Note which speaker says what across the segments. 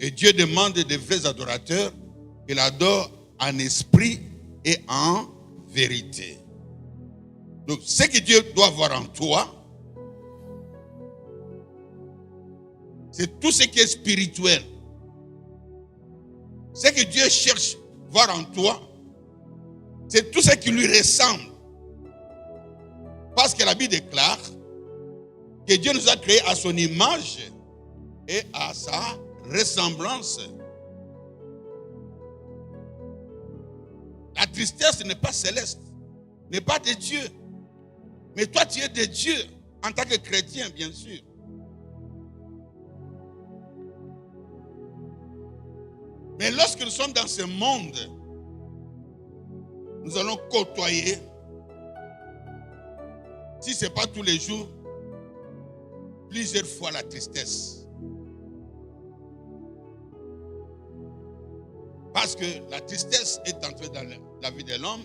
Speaker 1: Et Dieu demande des vrais adorateurs qu'il adore en esprit et en vérité. Donc, ce que Dieu doit voir en toi, c'est tout ce qui est spirituel. Ce que Dieu cherche voir en toi, c'est tout ce qui lui ressemble. Parce que la Bible déclare que Dieu nous a créés à son image et à sa ressemblance. La tristesse n'est pas céleste, n'est pas de Dieu. Mais toi, tu es de Dieu en tant que chrétien, bien sûr. Mais lorsque nous sommes dans ce monde, nous allons côtoyer, si ce n'est pas tous les jours, plusieurs fois la tristesse. Parce que la tristesse est entrée dans la vie de l'homme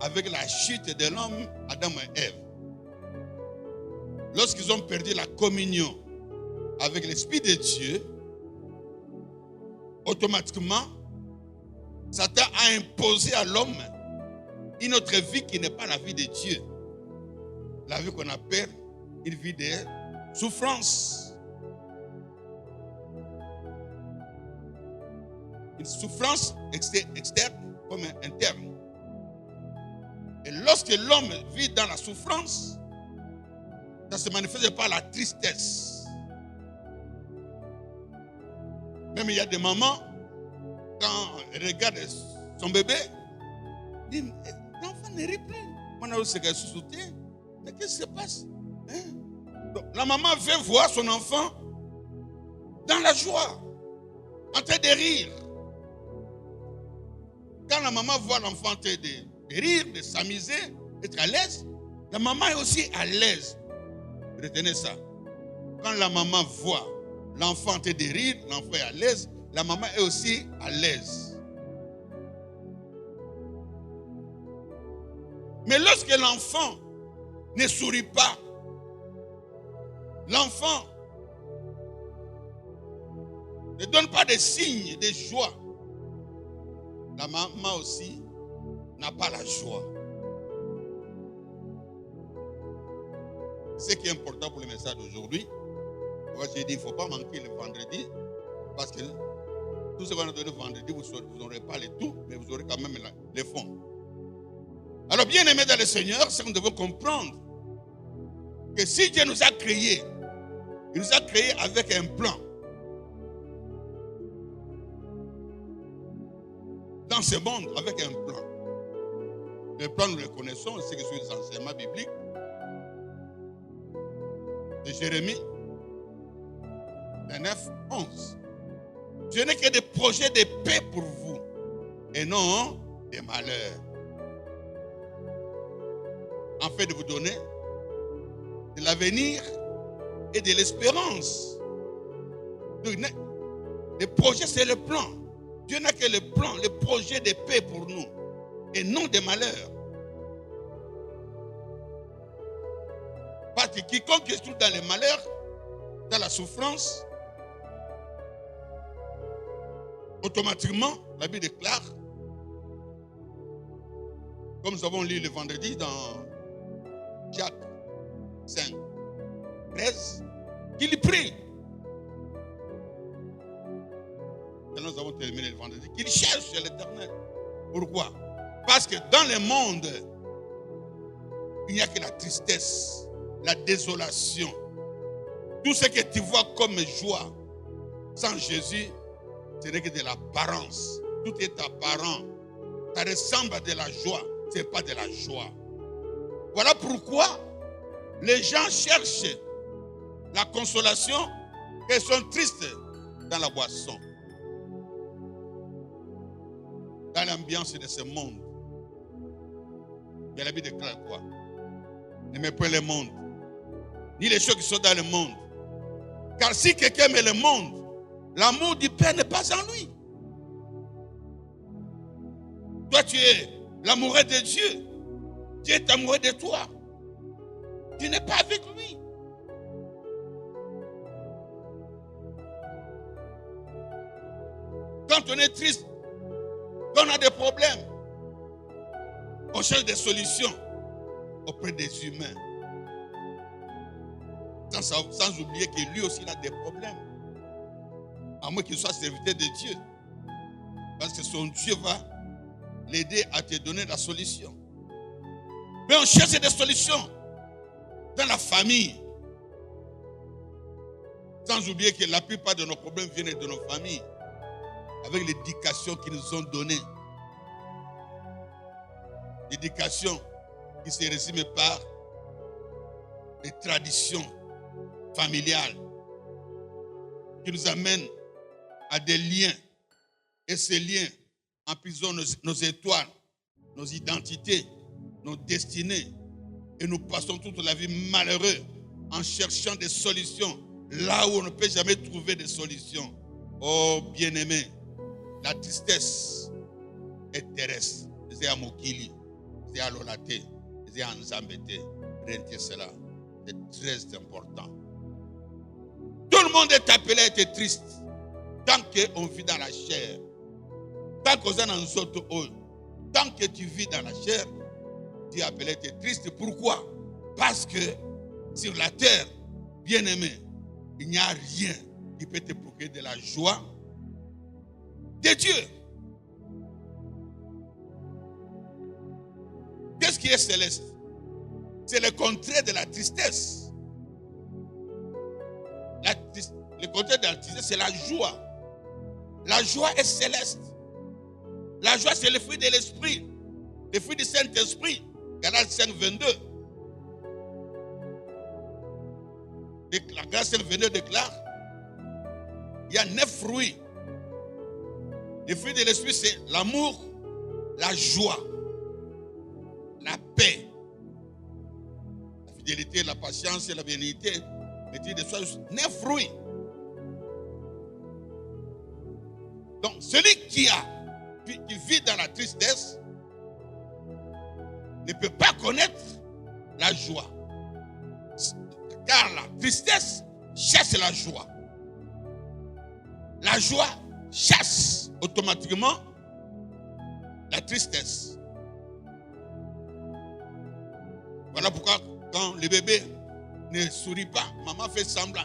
Speaker 1: avec la chute de l'homme, Adam et Ève. Lorsqu'ils ont perdu la communion avec l'Esprit de Dieu, automatiquement, Satan a imposé à l'homme une autre vie qui n'est pas la vie de Dieu. La vie qu'on appelle une vie de souffrance. Une souffrance externe comme interne. Et lorsque l'homme vit dans la souffrance, ça se manifeste par la tristesse. Même il y a des mamans, quand elle regarde son bébé, dit, l'enfant ne rit plus. On a aussi qu'elle se soutient. Mais qu'est-ce qui se passe? Donc, la maman veut voir son enfant dans la joie, en train de rire. Quand la maman voit l'enfant en train de rire, de s'amuser, d'être à l'aise, la maman est aussi à l'aise. Retenez ça. Quand la maman voit l'enfant en train de rire, l'enfant est à l'aise, la maman est aussi à l'aise. Mais lorsque l'enfant ne sourit pas, l'enfant ne donne pas de signes de joie, la maman aussi n'a pas la joie. Ce qui est important pour le message d'aujourd'hui, moi j'ai dit, il ne faut pas manquer le vendredi, parce que tout ce qu'on a donné le vendredi, vous n'aurez pas le tout, mais vous aurez quand même les fonds. Alors, bien aimés dans le Seigneur, c'est que nous devons comprendre que si Dieu nous a créés, il nous a créés avec un plan. Dans ce monde, avec un plan. Le plan, nous le connaissons, c'est que sur les enseignements bibliques de Jérémie 29, 11. Je n'ai que des projets de paix pour vous et non des malheurs, afin de vous donner de l'avenir et de l'espérance. Donc, le projet, c'est le plan. Dieu n'a que le plan, le projet de paix pour nous et non des malheurs. Parce que quiconque se trouve dans les malheurs, dans la souffrance, automatiquement, la Bible déclare, comme nous avons lu le vendredi dans Jacques 5, 13, qu'il prie. Et nous avons terminé le vendredi, qu'il cherche l'Éternel. Pourquoi? Parce que dans le monde, il n'y a que la tristesse, la désolation. Tout ce que tu vois comme joie, sans Jésus, ce n'est que de l'apparence. Tout est apparent. Ça ressemble à de la joie. Ce n'est pas de la joie. Voilà pourquoi les gens cherchent la consolation et sont tristes dans la boisson, dans l'ambiance de ce monde. Mais la Bible déclare quoi? N'aimez pas le monde, ni les choses qui sont dans le monde. Car si quelqu'un aime le monde, l'amour du Père n'est pas en lui. Toi, tu es l'amoureux de Dieu. Dieu est amoureux de toi. Tu n'es pas avec lui. Quand on est triste, quand on a des problèmes, on cherche des solutions auprès des humains. Sans oublier que lui aussi il a des problèmes. À moins qu'il soit serviteur de Dieu. Parce que son Dieu va l'aider à te donner la solution. Mais on cherche des solutions dans la famille. Sans oublier que la plupart de nos problèmes viennent de nos familles. Avec l'éducation qu'ils nous ont donnée. L'éducation qui se résume par les traditions familiales qui nous amènent à des liens. Et ces liens emprisonnent nos étoiles, nos identités, nos destinées. Et nous passons toute la vie malheureux en cherchant des solutions là où on ne peut jamais trouver de solutions. Oh bien-aimé, la tristesse est terrestre. C'est à Mokili, c'est à Lolate, c'est à Nzambete. Rien cela, c'est très important. Tout le monde est appelé à être triste tant qu'on vit dans la chair. Tant qu'on est dans nous autres, tant que tu vis dans la chair, tu es appelé à être triste. Pourquoi? Parce que sur la terre, bien-aimé, il n'y a rien qui peut te procurer de la joie de Dieu. Qu'est-ce qui est céleste? C'est le contraire de la tristesse. Le contraire de la tristesse, c'est la joie. La joie est céleste. La joie, c'est le fruit de l'esprit. Le fruit du Saint-Esprit. Galates 5, 22. La Galates 5, 22 déclare, il y a 9 fruits. Le fruit de l'esprit, c'est l'amour, la joie, la paix, la fidélité, la patience et la bénignité. Maîtrise de soi, 9 fruits. Donc, celui qui vit dans la tristesse ne peut pas connaître la joie. Car la tristesse chasse la joie. La joie chasse automatiquement la tristesse. Voilà pourquoi quand le bébé ne sourit pas, maman fait semblant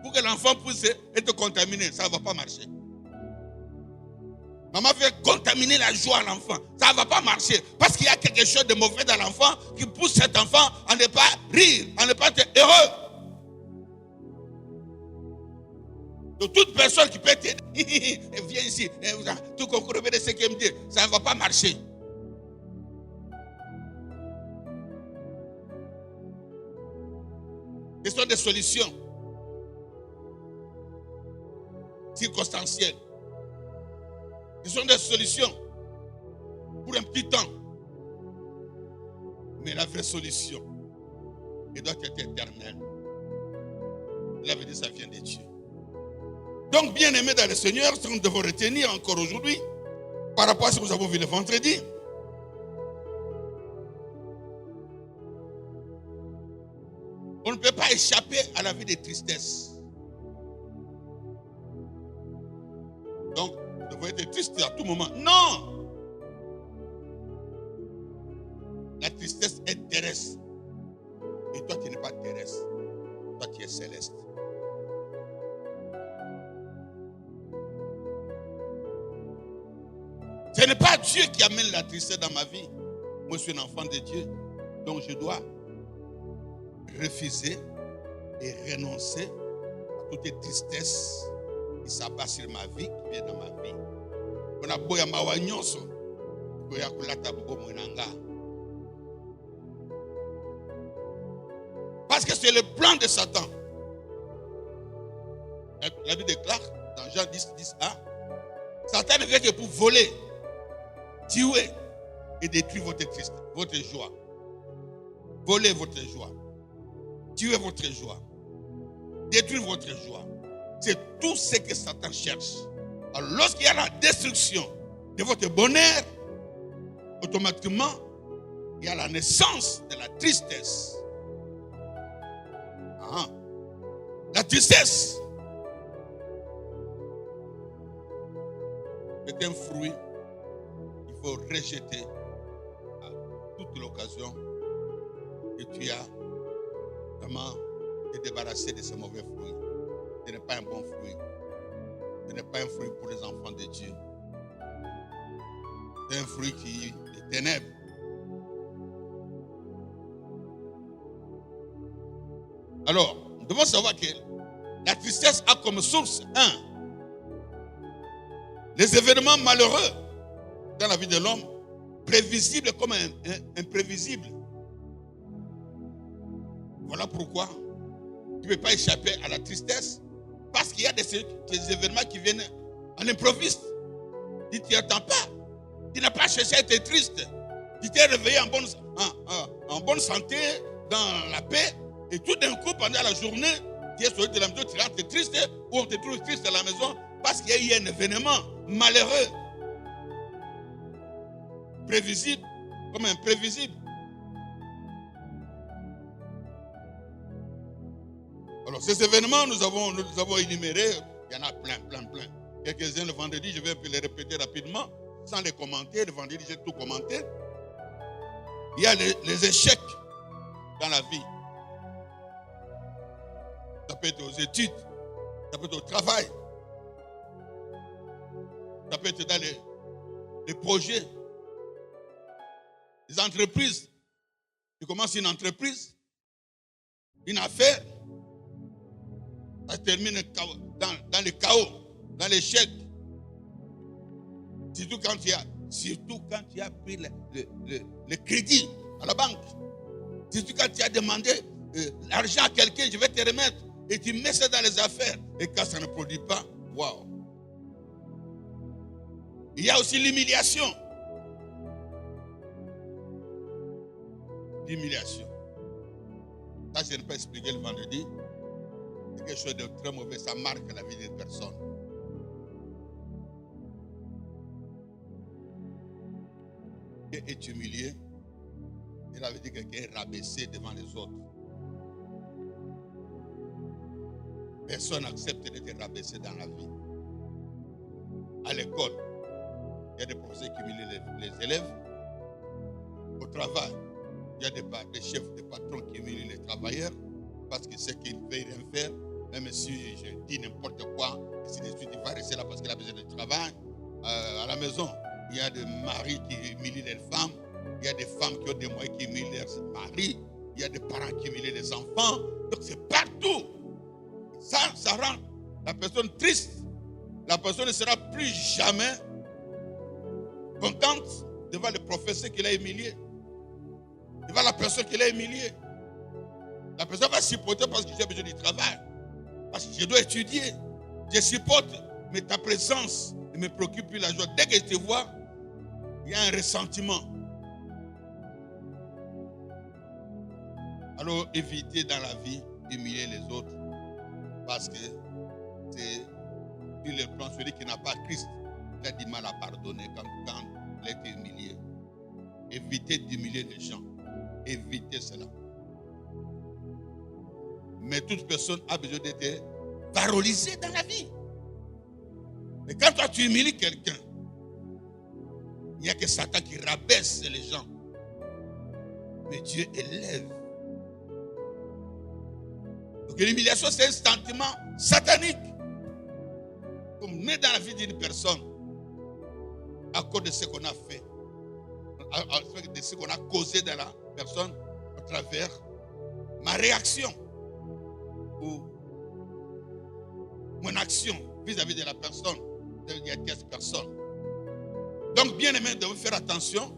Speaker 1: pour que l'enfant puisse être contaminé. Ça ne va pas marcher. Maman fait contaminer la joie à l'enfant. Ça ne va pas marcher. Parce qu'il y a quelque chose de mauvais dans l'enfant qui pousse cet enfant à ne pas rire, à ne pas être heureux. Donc toute personne qui peut t'aider, viens ici, tout concours de ce qu'il me dit, ça ne va pas marcher. Ce sont des solutions circonstancielles. Ce sont des solutions pour un petit temps. Mais la vraie solution, elle doit être éternelle. La vérité, ça vient de Dieu. Donc, bien aimés dans le Seigneur, ce que nous devons retenir encore aujourd'hui, par rapport à ce que nous avons vu le vendredi, on ne peut pas échapper à la vie de tristesse. Donc, nous devons être tristes à tout moment. Non! La tristesse est terrestre. Et toi, tu n'es pas terrestre. Toi, tu es céleste. Ce n'est pas Dieu qui amène la tristesse dans ma vie. Moi, je suis un enfant de Dieu. Donc, je dois refuser et renoncer à toute tristesse qui s'abat sur ma vie, qui vient dans ma vie. On a beau yamawa nyonso, boya kulata bobo mwenanga. Parce que c'est le plan de Satan. La Bible déclare dans Jean 10, 10a, Satan ne vient que pour voler, tuer et détruire votre tristesse, votre joie. Voler votre joie. Tuer votre joie. Détruire votre joie. C'est tout ce que Satan cherche. Alors lorsqu'il y a la destruction de votre bonheur, automatiquement, il y a la naissance de la tristesse. La tristesse certains fruits, il faut rejeter à toute l'occasion que tu as vraiment te débarrasser de ces mauvais fruits. Ce n'est pas un bon fruit. Ce n'est pas un fruit pour les enfants de Dieu. C'est un fruit qui est ténèbres. Alors, nous devons savoir que la tristesse a comme source, les événements malheureux dans la vie de l'homme, prévisibles comme imprévisibles. Voilà pourquoi tu ne peux pas échapper à la tristesse, parce qu'il y a des événements qui viennent en improviste. Tu ne t'y attends pas. Tu n'as pas cherché à être triste. Tu t'es réveillé en bonne santé, dans la paix, et tout d'un coup, pendant la journée, tu es sorti de la maison, tu rentres triste, ou on te trouve triste à la maison, parce qu'il y a eu un événement malheureux, prévisible comme imprévisible. Alors, ces événements, nous avons énumérés, il y en a plein. Quelques-uns le vendredi, je vais les répéter rapidement, sans les commenter. Le vendredi, j'ai tout commenté. Il y a les échecs dans la vie. Ça peut être aux études, ça peut être au travail, ça peut être dans les projets, les entreprises. Tu commences une entreprise, une affaire, ça termine dans le chaos, dans l'échec. Surtout quand tu as pris le crédit à la banque. Surtout quand tu as demandé l'argent à quelqu'un, je vais te remettre. Et tu mets ça dans les affaires. Et quand ça ne produit pas, waouh. Il y a aussi l'humiliation. L'humiliation. Ça, je ne peux pas expliquer le vendredi. C'est quelque chose de très mauvais. Ça marque la vie d'une personne. Quelqu'un est humilié. Cela veut dire que quelqu'un est rabaissé devant les autres. Personne n'accepte d'être rabaissé dans la vie. À l'école, il y a des professeurs qui humilient les élèves. Au travail, il y a des chefs, des patrons qui humilient les travailleurs parce que c'est qu'ils ne veulent rien faire. Même si je dis n'importe quoi, ainsi de suite, il va rester là parce qu'il a besoin de travail. À la maison, il y a des maris qui humilient les femmes. Il y a des femmes qui ont des moyens qui humilient leurs maris. Il y a des parents qui humilient les enfants. Donc c'est partout. Ça rend la personne triste. La personne ne sera plus jamais contente devant le professeur qui l'a humilié, devant la personne qui l'a humilié. La personne va supporter parce que j'ai besoin du travail, parce que je dois étudier. Je supporte, mais ta présence ne me procure plus la joie. Dès que je te vois, il y a un ressentiment. Alors évitez dans la vie d'humilier les autres. Parce que c'est sur le plan celui qui n'a pas Christ, il a du mal à pardonner quand il a été humilié. Évitez d'humilier les gens. Évitez cela. Mais toute personne a besoin d'être valorisée dans la vie. Mais quand toi tu humilies quelqu'un, il n'y a que Satan qui rabaisse les gens. Mais Dieu élève. Donc l'humiliation, c'est un sentiment satanique. On met dans la vie d'une personne à cause de ce qu'on a fait, de ce qu'on a causé dans la personne à travers ma réaction ou mon action vis-à-vis de la personne, de cette personne. Donc, bien aimé, nous devons faire attention.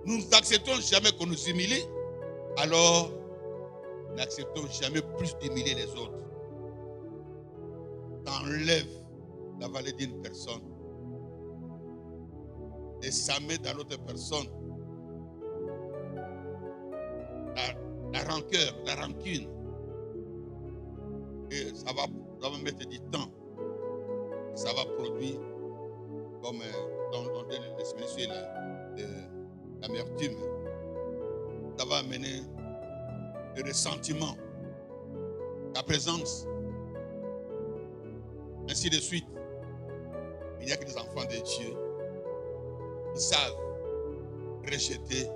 Speaker 1: Nous n'acceptons jamais qu'on nous humilie, alors n'acceptons jamais plus d'humilier les autres. Ça enlève la valeur d'une personne et ça met dans l'autre personne la rancœur, la rancune. Et ça va mettre du temps. Et ça va produire, comme on dit l'expression, l'amertume. Ça va amener le ressentiment, la présence, ainsi de suite. Il n'y a que des enfants de Dieu qui savent rejeter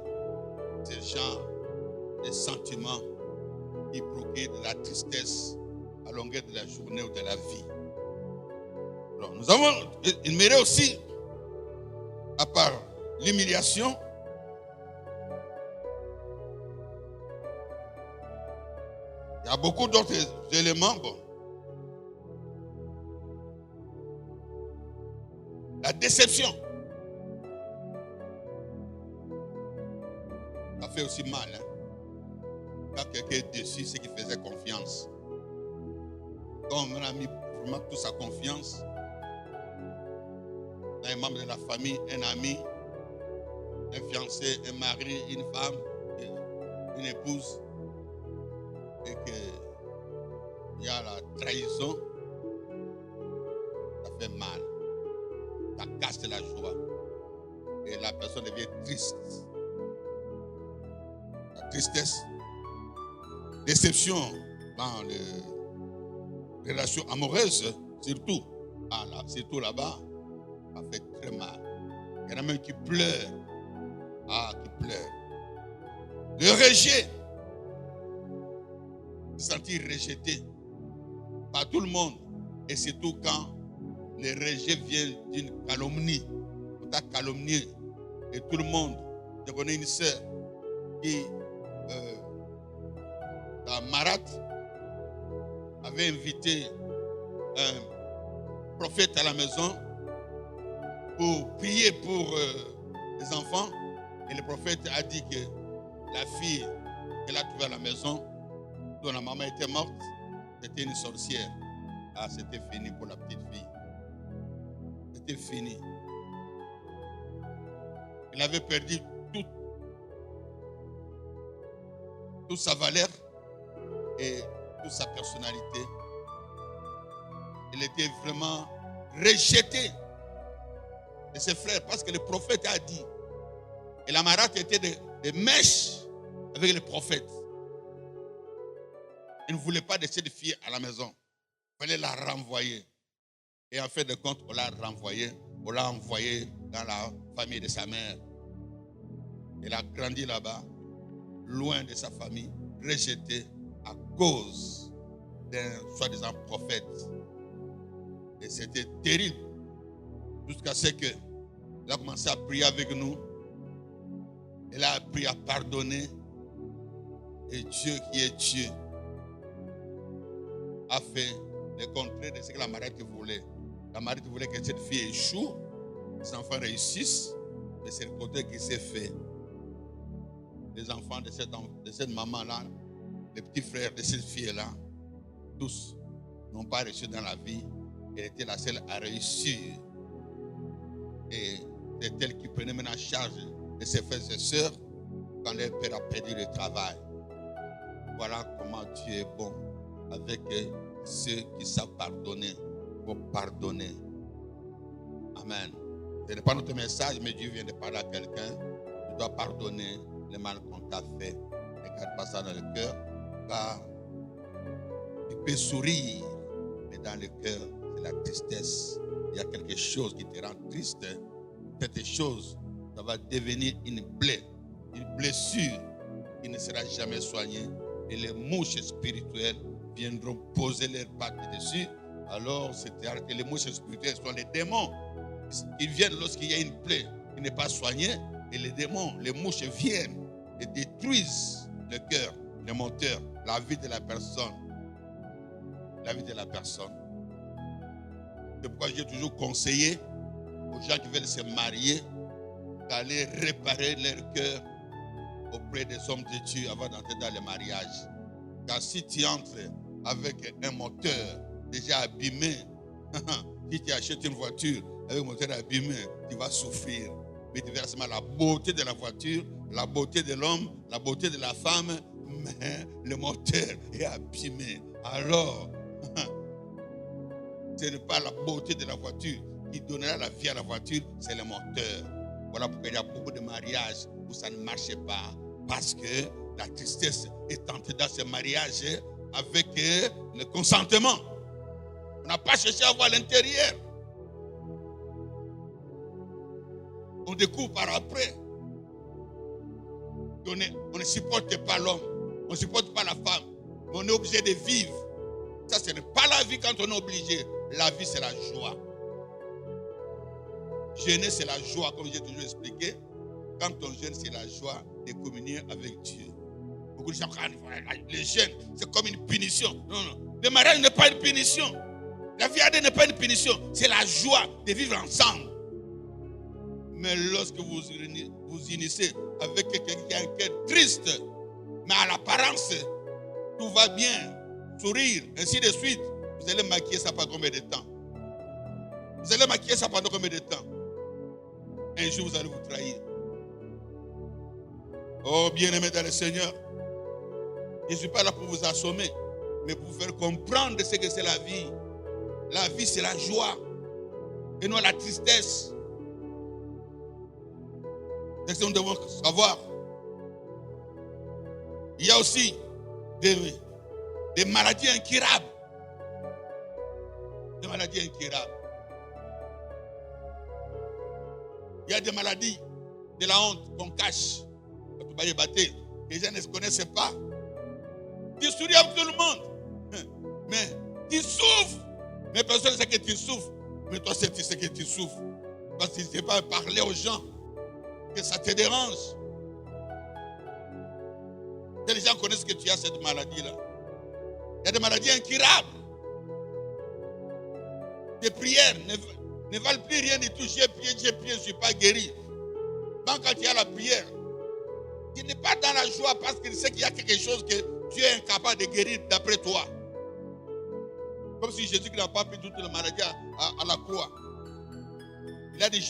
Speaker 1: ce genre de sentiments qui procurent de la tristesse à longueur de la journée ou de la vie. Alors, nous avons énuméré aussi, à part l'humiliation, il y a beaucoup d'autres éléments. Bon. La déception. Ça fait aussi mal. Quand quelqu'un est déçu, c'est qu'il faisait confiance. Quand on a mis vraiment toute sa confiance dans un membre de la famille, un ami, un fiancé, un mari, une femme, une épouse, et qu'il y a la trahison, ça fait mal. Ça casse la joie. Et la personne devient triste. La tristesse, déception dans les relations amoureuses, surtout. Surtout là-bas, ça fait très mal. Il y en a même qui pleurent. Qui pleurent. Le rejet. Se sentir rejeté par tout le monde. Et surtout quand le rejet vient d'une calomnie. On t'a calomnié. Et tout le monde. Je connais une sœur qui, dans Marat, avait invité un prophète à la maison pour prier pour les enfants. Et le prophète a dit que la fille qu'elle a trouvée à la maison, dont la maman était morte, c'était une sorcière. C'était fini pour la petite fille. C'était fini. Elle avait perdu toute sa valeur et toute sa personnalité. Elle était vraiment rejetée de ses frères parce que le prophète a dit. Et la marâtre était des mèches avec le prophète. Elle ne voulait pas de cette fille à la maison. Il fallait la renvoyer. Et en fait de compte, on l'a renvoyée. On l'a envoyée dans la famille de sa mère. Elle a grandi là-bas, loin de sa famille, rejetée à cause d'un soi-disant prophète. Et c'était terrible. Jusqu'à ce qu'elle a commencé à prier avec nous. Elle a appris à pardonner. Et Dieu qui est Dieu a fait le contraire de ce que la marâtre voulait. La marâtre voulait que cette fille échoue, que ses enfants réussissent, mais c'est le contraire qui s'est fait. Les enfants de cette maman-là, les petits frères de cette fille-là, tous n'ont pas réussi dans la vie. Elle était la seule à réussir. Et c'est elle qui prenait maintenant charge de ses frères et sœurs quand leur père a perdu le travail. Voilà comment Dieu est bon avec ceux qui savent pardonner. Il faut pardonner. Amen. Ce n'est pas notre message, mais Dieu vient de parler à quelqu'un. Tu dois pardonner le mal qu'on t'a fait. Ne garde pas ça dans le cœur, car tu peux sourire, mais dans le cœur, c'est la tristesse. Il y a quelque chose qui te rend triste. Cette chose, ça va devenir une plaie, une blessure qui ne sera jamais soignée. Et les mouches spirituelles viendront poser leurs pattes dessus. Alors, que les mouches spirituelles sont les démons. Ils viennent lorsqu'il y a une plaie qui n'est pas soignée. Et les démons, les mouches viennent et détruisent le cœur, le moteur, la vie de la personne. La vie de la personne. C'est pourquoi j'ai toujours conseillé aux gens qui veulent se marier d'aller réparer leur cœur auprès des hommes de Dieu avant d'entrer dans le mariage. Car si tu entres avec un moteur déjà abîmé, si tu achètes une voiture avec un moteur abîmé, tu vas souffrir. Mais tu verras seulement la beauté de la voiture, la beauté de l'homme, la beauté de la femme, mais le moteur est abîmé. Alors, ce n'est pas la beauté de la voiture qui donnera la vie à la voiture, c'est le moteur. Voilà pourquoi il y a beaucoup de mariages où ça ne marche pas, parce que la tristesse est entrée dans ce mariage avec le consentement. On n'a pas cherché à voir l'intérieur. On découvre par après qu'on ne supporte pas l'homme, on ne supporte pas la femme, mais on est obligé de vivre. Ça, ce n'est pas la vie quand on est obligé. La vie, c'est la joie. Jeûner, c'est la joie, comme j'ai toujours expliqué. Quand on jeûne, c'est la joie de communier avec Dieu. Beaucoup de gens, les jeûnes, c'est comme une punition. Non, non. Le mariage n'est pas une punition. La vie n'est pas une punition. C'est la joie de vivre ensemble. Mais lorsque vous unissez avec quelqu'un qui a un cœur triste, mais à l'apparence, tout va bien, sourire, ainsi de suite, vous allez maquiller ça pendant combien de temps? Vous allez maquiller ça pendant combien de temps? Un jour, vous allez vous trahir. Oh, bien-aimés dans le Seigneur, je ne suis pas là pour vous assommer, mais pour vous faire comprendre ce que c'est la vie. La vie, c'est la joie et non la tristesse. C'est ce que nous devons savoir. Il y a aussi des maladies incurables. Des maladies incurables. Il y a des maladies de la honte qu'on cache. Les gens ne se connaissent pas. Tu souris avec tout le monde. Mais tu souffres. Mais personne ne sait que tu souffres. Mais toi, tu sais que tu souffres. Parce que tu ne sais pas parler aux gens. Que ça te dérange. Les gens connaissent que tu as cette maladie-là. Il y a des maladies incurables. Tes prières ne valent plus rien du tout. J'ai prié, je ne suis pas guéri. Quand tu as la prière, tu n'es pas dans la joie parce qu'il sait qu'il y a quelque chose que tu es incapable de guérir d'après toi. Comme si Jésus n'a pas pris toute la maladie à la croix. Il a dit,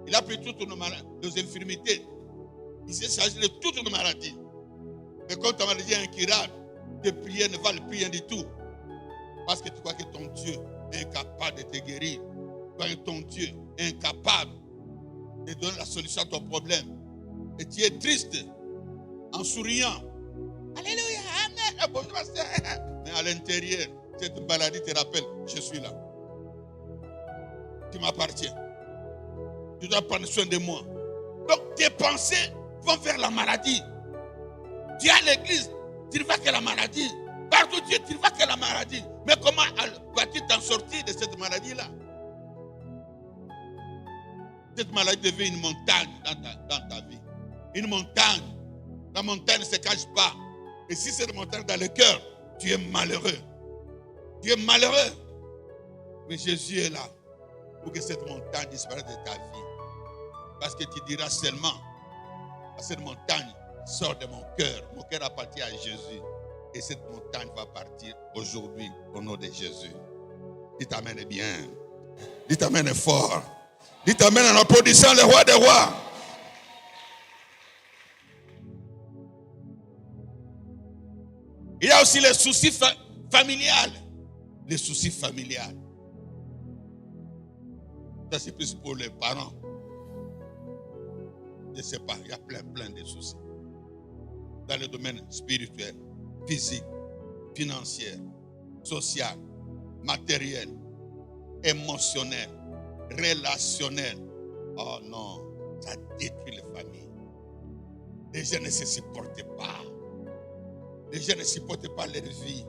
Speaker 1: il a pris toutes nos infirmités. Il s'est chargé de toutes nos maladies. Mais quand ta maladie est incurable, tes prières ne valent plus rien du tout. Parce que tu crois que ton Dieu est incapable de te guérir. Tu crois que ton Dieu est incapable de donner la solution à ton problème. Et tu es triste en souriant. Alléluia, amen. Bonjour, mais à l'intérieur, cette maladie te rappelle, je suis là. Tu m'appartiens. Tu dois prendre soin de moi. Donc tes pensées vont vers la maladie. Tu es à l'église, tu ne vois que la maladie. Partout tu ne vois que la maladie. Mais comment vas-tu t'en sortir de cette maladie-là? Cette maladie devient une montagne dans ta vie. Une montagne. La montagne ne se cache pas. Et si c'est une montagne dans le cœur, tu es malheureux. Tu es malheureux. Mais Jésus est là pour que cette montagne disparaisse de ta vie. Parce que tu diras seulement à cette montagne, sors de mon cœur. Mon cœur appartient à Jésus. Et cette montagne va partir aujourd'hui au nom de Jésus. Dites amen bien. Dites amen fort. Dites amen en applaudissant le roi des rois. Il y a aussi les soucis familiales. Les soucis familiales. Ça c'est plus pour les parents. Je ne sais pas, il y a plein de soucis. Dans le domaine spirituel, physique, financier, social, matériel, émotionnel, relationnel. Oh non, ça détruit les familles. Les gens ne se supportent pas. Les gens ne supportent pas leur vie.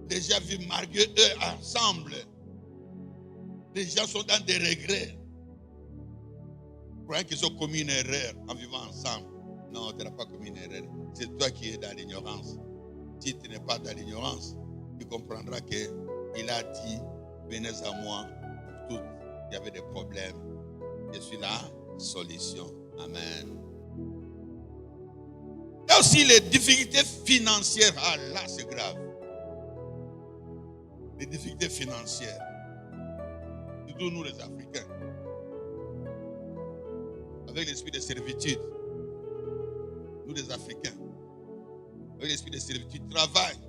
Speaker 1: Les gens vivent malgré eux ensemble. Les gens sont dans des regrets. Croyant qu'ils ont commis une erreur en vivant ensemble. Non, tu n'as pas commis une erreur. C'est toi qui es dans l'ignorance. Si tu n'es pas dans l'ignorance, tu comprendras qu'il a dit, venez à moi, tous qui avaient des problèmes. Je suis la solution. Amen. Il y a aussi les difficultés financières. Ah là, c'est grave. Les difficultés financières. Surtout nous les Africains. Avec l'esprit de servitude. Nous les Africains. Avec l'esprit de servitude, tu travailles.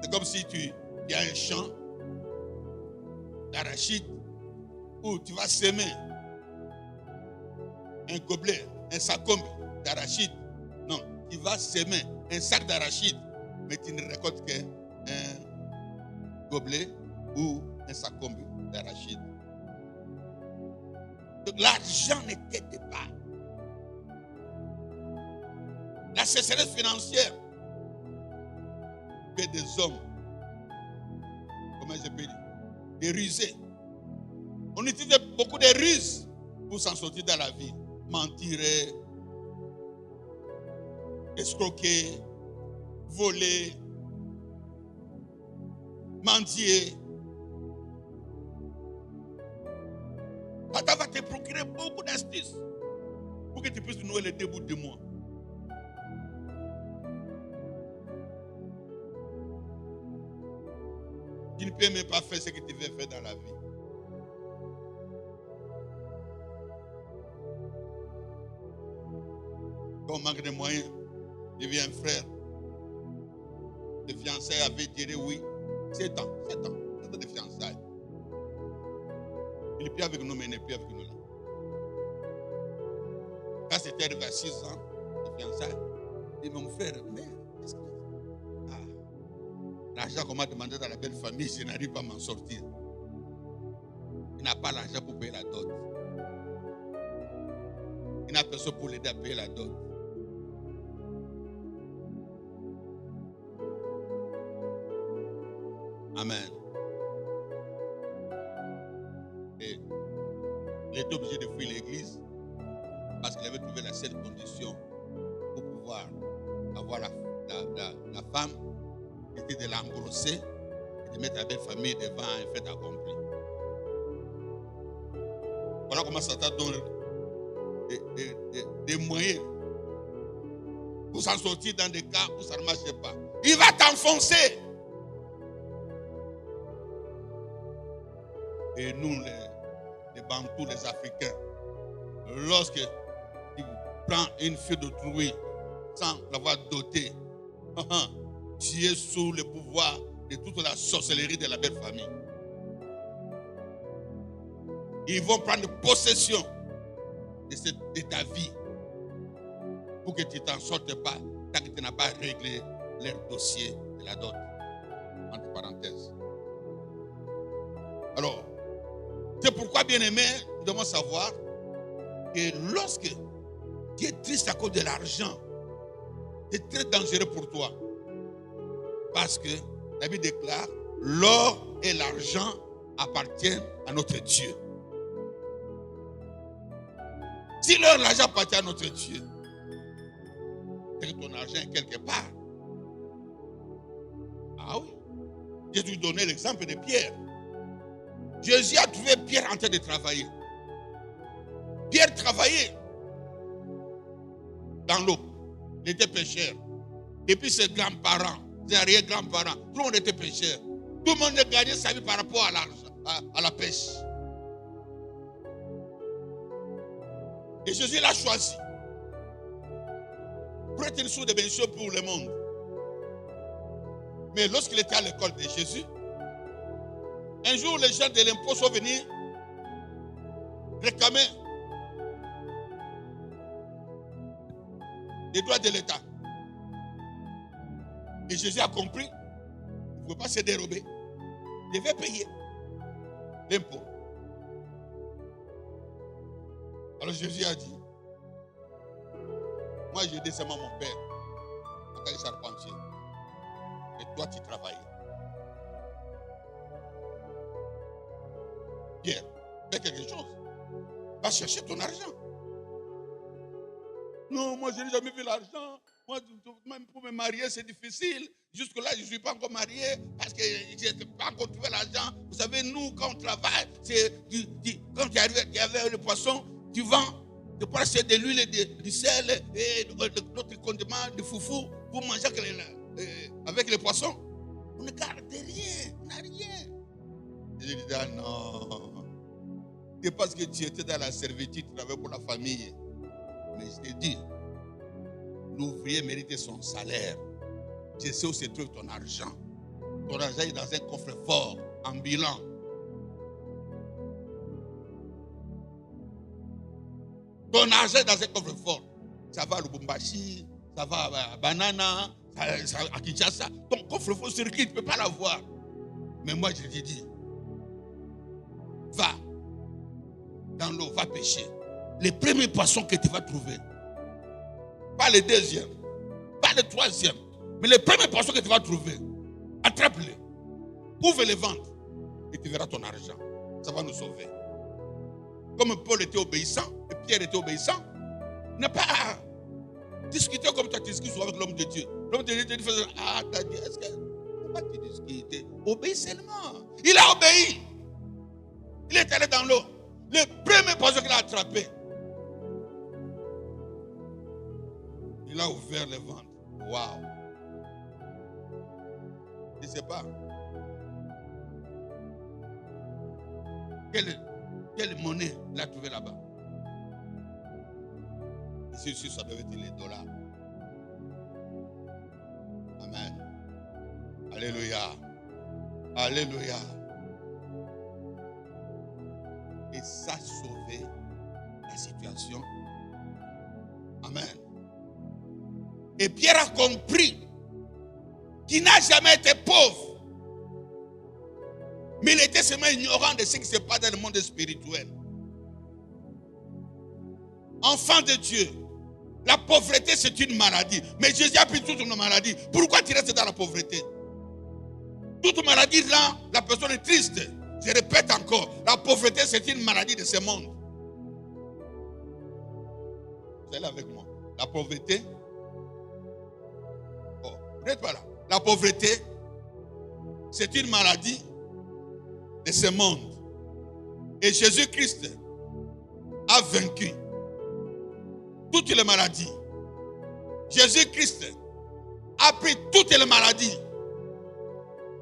Speaker 1: C'est comme si tu as un champ d'arachide où tu vas semer un gobelet, un sacombe d'arachide. Non, tu vas semer un sac d'arachide, mais tu ne récoltes qu'un gobelet ou un sacombe d'arachide. Donc l'argent n'était pas. La sécheresse financière fait des hommes, comment je peux dire, des rusés. On utilisait beaucoup de ruses pour s'en sortir dans la vie. Mentir, escroquer, voler, mendier. Satan va te procurer beaucoup d'astuces pour que tu puisses nouer les deux bouts de moi. Tu ne peux même pas faire ce que tu veux faire dans la vie. Quand on manque de moyens, il vient un frère. Les fiançailles avaient dit oui. 7 ans de fiançailles. Il n'est plus avec nous, mais il n'est plus avec nous là. Quand c'était arrivé à 6 ans de fiançailles, il dit mon frère, mais qu'est-ce que l'argent qu'on m'a demandé dans la belle famille, je n'arrive pas à m'en sortir. Il n'a pas l'argent pour payer la dot. Il n'a personne pour l'aider à payer la dot. Amen. Et il était obligé de fuir l'église parce qu'il avait trouvé la seule condition pour pouvoir avoir la femme, était de l'engrosser et de mettre la belle famille devant un fait accompli. Voilà comment Satan donne des moyens pour s'en sortir dans des cas où ça ne marche pas. Il va t'enfoncer. Et nous, les Bantous, les Africains, lorsque tu prends une fille d'autrui sans l'avoir dotée, tu es sous le pouvoir de toute la sorcellerie de la belle famille. Ils vont prendre possession de ta vie pour que tu ne t'en sortes pas tant que tu n'as pas réglé leur dossier de la dot. Entre parenthèses. Alors, c'est pourquoi, bien-aimé, nous devons savoir que lorsque tu es triste à cause de l'argent, c'est très dangereux pour toi. Parce que la Bible déclare, l'or et l'argent appartiennent à notre Dieu. Si l'or et l'argent appartiennent à notre Dieu, c'est que ton argent est quelque part. Ah oui. Je vais te donner l'exemple de Pierre. Jésus a trouvé Pierre en train de travailler. Pierre travaillait dans l'eau. Il était pêcheur. Et puis ses grands-parents, ses arrière-grands-parents, tout le monde était pêcheur. Tout le monde gagnait sa vie par rapport à la pêche. Et Jésus l'a choisi pour être une source de bénédiction pour le monde. Mais lorsqu'il était à l'école de Jésus, un jour, les gens de l'impôt sont venus réclamer les droits de l'État. Et Jésus a compris, il ne pouvait pas se dérober. Il devait payer l'impôt. Alors Jésus a dit, moi j'ai aidé seulement mon père en tant que charpentier. Et toi tu travailles. Pierre, fais quelque chose. Va chercher ton argent. Non, moi je n'ai jamais vu l'argent. Moi, même pour me marier, c'est difficile. Jusque-là, je ne suis pas encore marié parce que je n'ai pas encore trouvé l'argent. Vous savez, nous, quand on travaille, quand tu arrives avec le poisson, tu vends, tu prends de l'huile, du sel et d'autres condiments, du foufou pour manger avec les poissons. On ne garde rien, on n'a rien. Et je dis, ah non. C'est parce que tu étais dans la servitude, tu travaillais pour la famille. Mais je t'ai dit, l'ouvrier mérite son salaire. Je sais où se trouve ton argent. Ton argent est dans un coffre-fort ambulant. Ton argent est dans un coffre-fort. Ça va à Lubumbashi, ça va à Banana, ça à Kinshasa. Ton coffre-fort circuit, tu ne peux pas l'avoir. Mais moi, je t'ai dit, va. dans l'eau, va pêcher. Les premiers poissons que tu vas trouver, pas le deuxième, pas le troisième, mais les premiers poissons que tu vas trouver, attrape-les, ouvre les ventres et tu verras ton argent. Ça va nous sauver. Comme Paul était obéissant et Pierre était obéissant, n'a pas discuté comme tu as discuté souvent avec l'homme de Dieu. L'homme de Dieu te dit, ah, t'as dit, est-ce que pourquoi tu discutes? Obéis seulement. Il a obéi. Il est allé dans l'eau. Le premier poisson qu'il a attrapé, il a ouvert le ventre. Waouh! Je ne sais pas. Quelle monnaie il a trouvé là-bas? Ici, ça devait être les dollars. Amen. Alléluia. Alléluia. Et ça a sauvé la situation. Amen. Et Pierre a compris qu'il n'a jamais été pauvre. Mais il était seulement ignorant de ce qui se passe dans le monde spirituel. Enfant de Dieu, la pauvreté c'est une maladie. Mais Jésus a pris toute une maladie. Pourquoi tu restes dans la pauvreté? Toute maladie rend la personne triste. Je répète encore, la pauvreté c'est une maladie de ce monde. Vous allez avec moi. La pauvreté. Oh, n'êtes pas là. La pauvreté, c'est une maladie de ce monde. Et Jésus-Christ a vaincu toutes les maladies. Jésus-Christ a pris toutes les maladies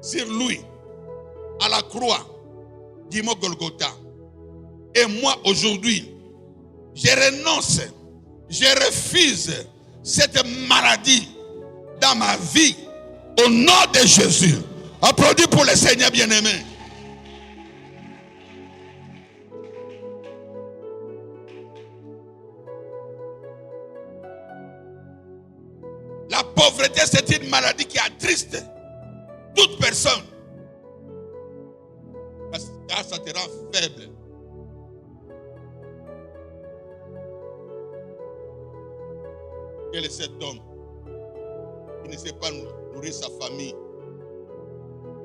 Speaker 1: sur lui, à la croix du mont Golgotha. Et moi, aujourd'hui, je renonce, je refuse cette maladie dans ma vie. Au nom de Jésus. Applaudis pour le Seigneur bien-aimé. La pauvreté, c'est une maladie qui attriste toute personne. Car ça te rend faible. Quel est cet homme qui ne sait pas nourrir sa famille?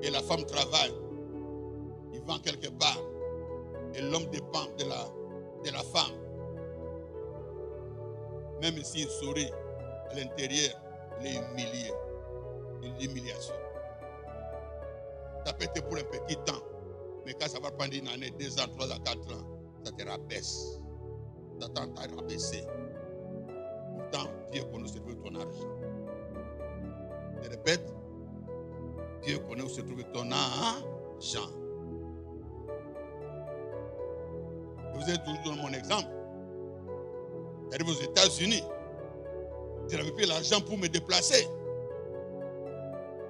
Speaker 1: Et la femme travaille. Il vend quelque part. Et l'homme dépend de la femme. Même s'il sourit, à l'intérieur, il est humilié. Une humiliation. Ça peut être pour un petit temps. Mais quand ça va prendre une année, 2 ans, 3 ans, 4 ans, ça te rabaisse. Ça t'a rabaissé. Pourtant, Dieu connaît où se trouve ton argent. Je répète, Dieu connaît où se trouve ton argent. Je vous ai toujours donné mon exemple. J'arrive aux États-Unis. Je n'avais plus l'argent pour me déplacer.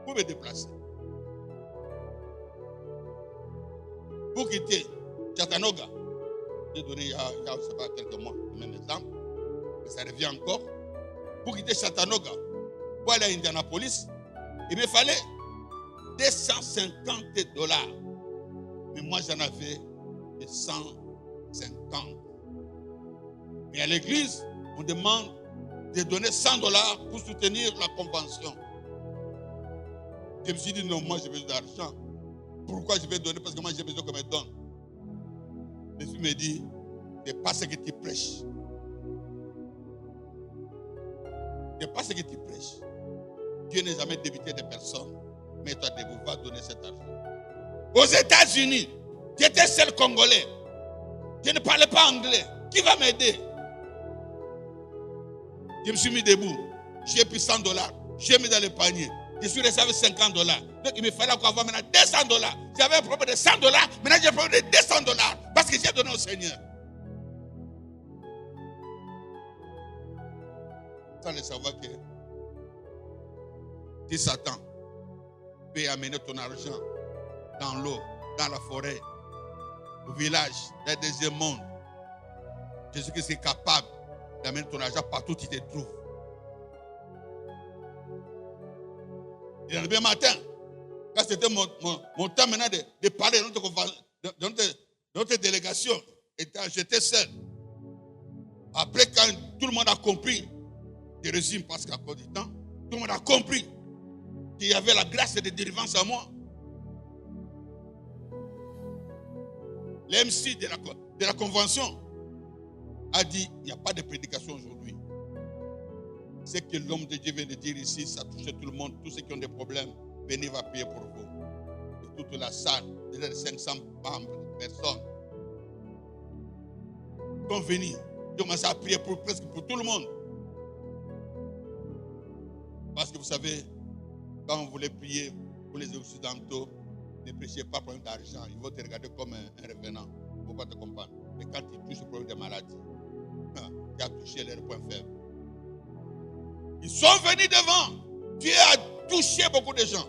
Speaker 1: Pour me déplacer. Pour quitter Chattanooga, j'ai donné il y a je sais pas, quelques mois le même exemple, mais ça revient encore. Pour quitter Chattanooga, pour aller à Indianapolis, il me fallait $250. Mais moi j'en avais de 150. Mais à l'église, on demande de donner $100 pour soutenir la convention. Je me suis dit non, moi j'ai besoin d'argent. Pourquoi je vais donner? Parce que moi j'ai besoin qu'on me donne. Jésus me dit, c'est pas ce que tu prêches. C'est pas ce que tu prêches. Dieu n'est jamais débité de personne. Mais toi, tu vas donner cet argent. Aux États-Unis, j'étais seul Congolais. Je ne parlais pas anglais. Qui va m'aider? Je me suis mis debout. J'ai pris $100. J'ai mis dans le panier. Je suis resté avec $50. Donc il me fallait encore avoir maintenant $200. J'avais un problème de $100. Maintenant j'ai un problème de $200. Parce que j'ai donné au Seigneur. Sans le savoir que si Satan peut amener ton argent dans l'eau, dans la forêt, au village, dans le deuxième monde, Jésus-Christ est capable d'amener ton argent partout où tu te trouves. Il est arrivé un matin, quand c'était mon temps maintenant de parler dans notre délégation, J'étais seul. Après, quand tout le monde a compris, je résume parce qu'à cause du temps, tout le monde a compris qu'il y avait la grâce de délivrance à moi. L'MC de la convention a dit, il n'y a pas de prédication aujourd'hui. Ce que l'homme de Dieu vient de dire ici, ça touche tout le monde. Tous ceux qui ont des problèmes, venez va prier pour vous. Et toute la salle, déjà de 500 personnes, sont venus. J'ai commencé à prier presque pour tout le monde. Parce que vous savez, quand vous voulez prier pour les occidentaux, ne prêchez pas pour d'argent. Ils vont te regarder comme un revenant. Ils ne vont pas te comprendre. Mais quand ils touchent le problème des maladies, tu as touché leurs points faibles. Ils sont venus devant. Dieu a touché beaucoup de gens.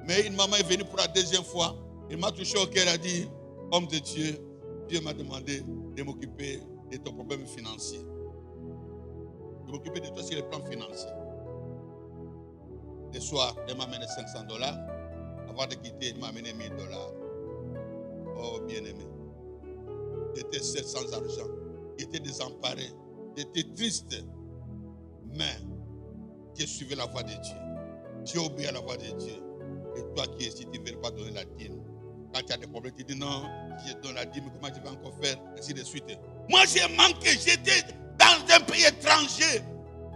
Speaker 1: Mais une maman est venue pour la deuxième fois. Elle m'a touché au cœur. Elle a dit, homme de Dieu, Dieu m'a demandé de m'occuper de ton problème financier. De m'occuper de toi sur le plan financier. Le soir, elle m'a amené $500. Avant de quitter, elle m'a amené $1000. Oh, bien-aimé. J'étais seul sans argent. J'étais désemparé. J'étais triste. Mais j'ai suivi la voie de Dieu. J'ai obéi à la voie de Dieu. Et toi qui es ici, tu ne veux pas donner la dîme. Quand tu as des problèmes, tu dis non, je donne la dîme, comment tu vas encore faire? Ainsi de suite. Moi, j'ai manqué. J'étais dans un pays étranger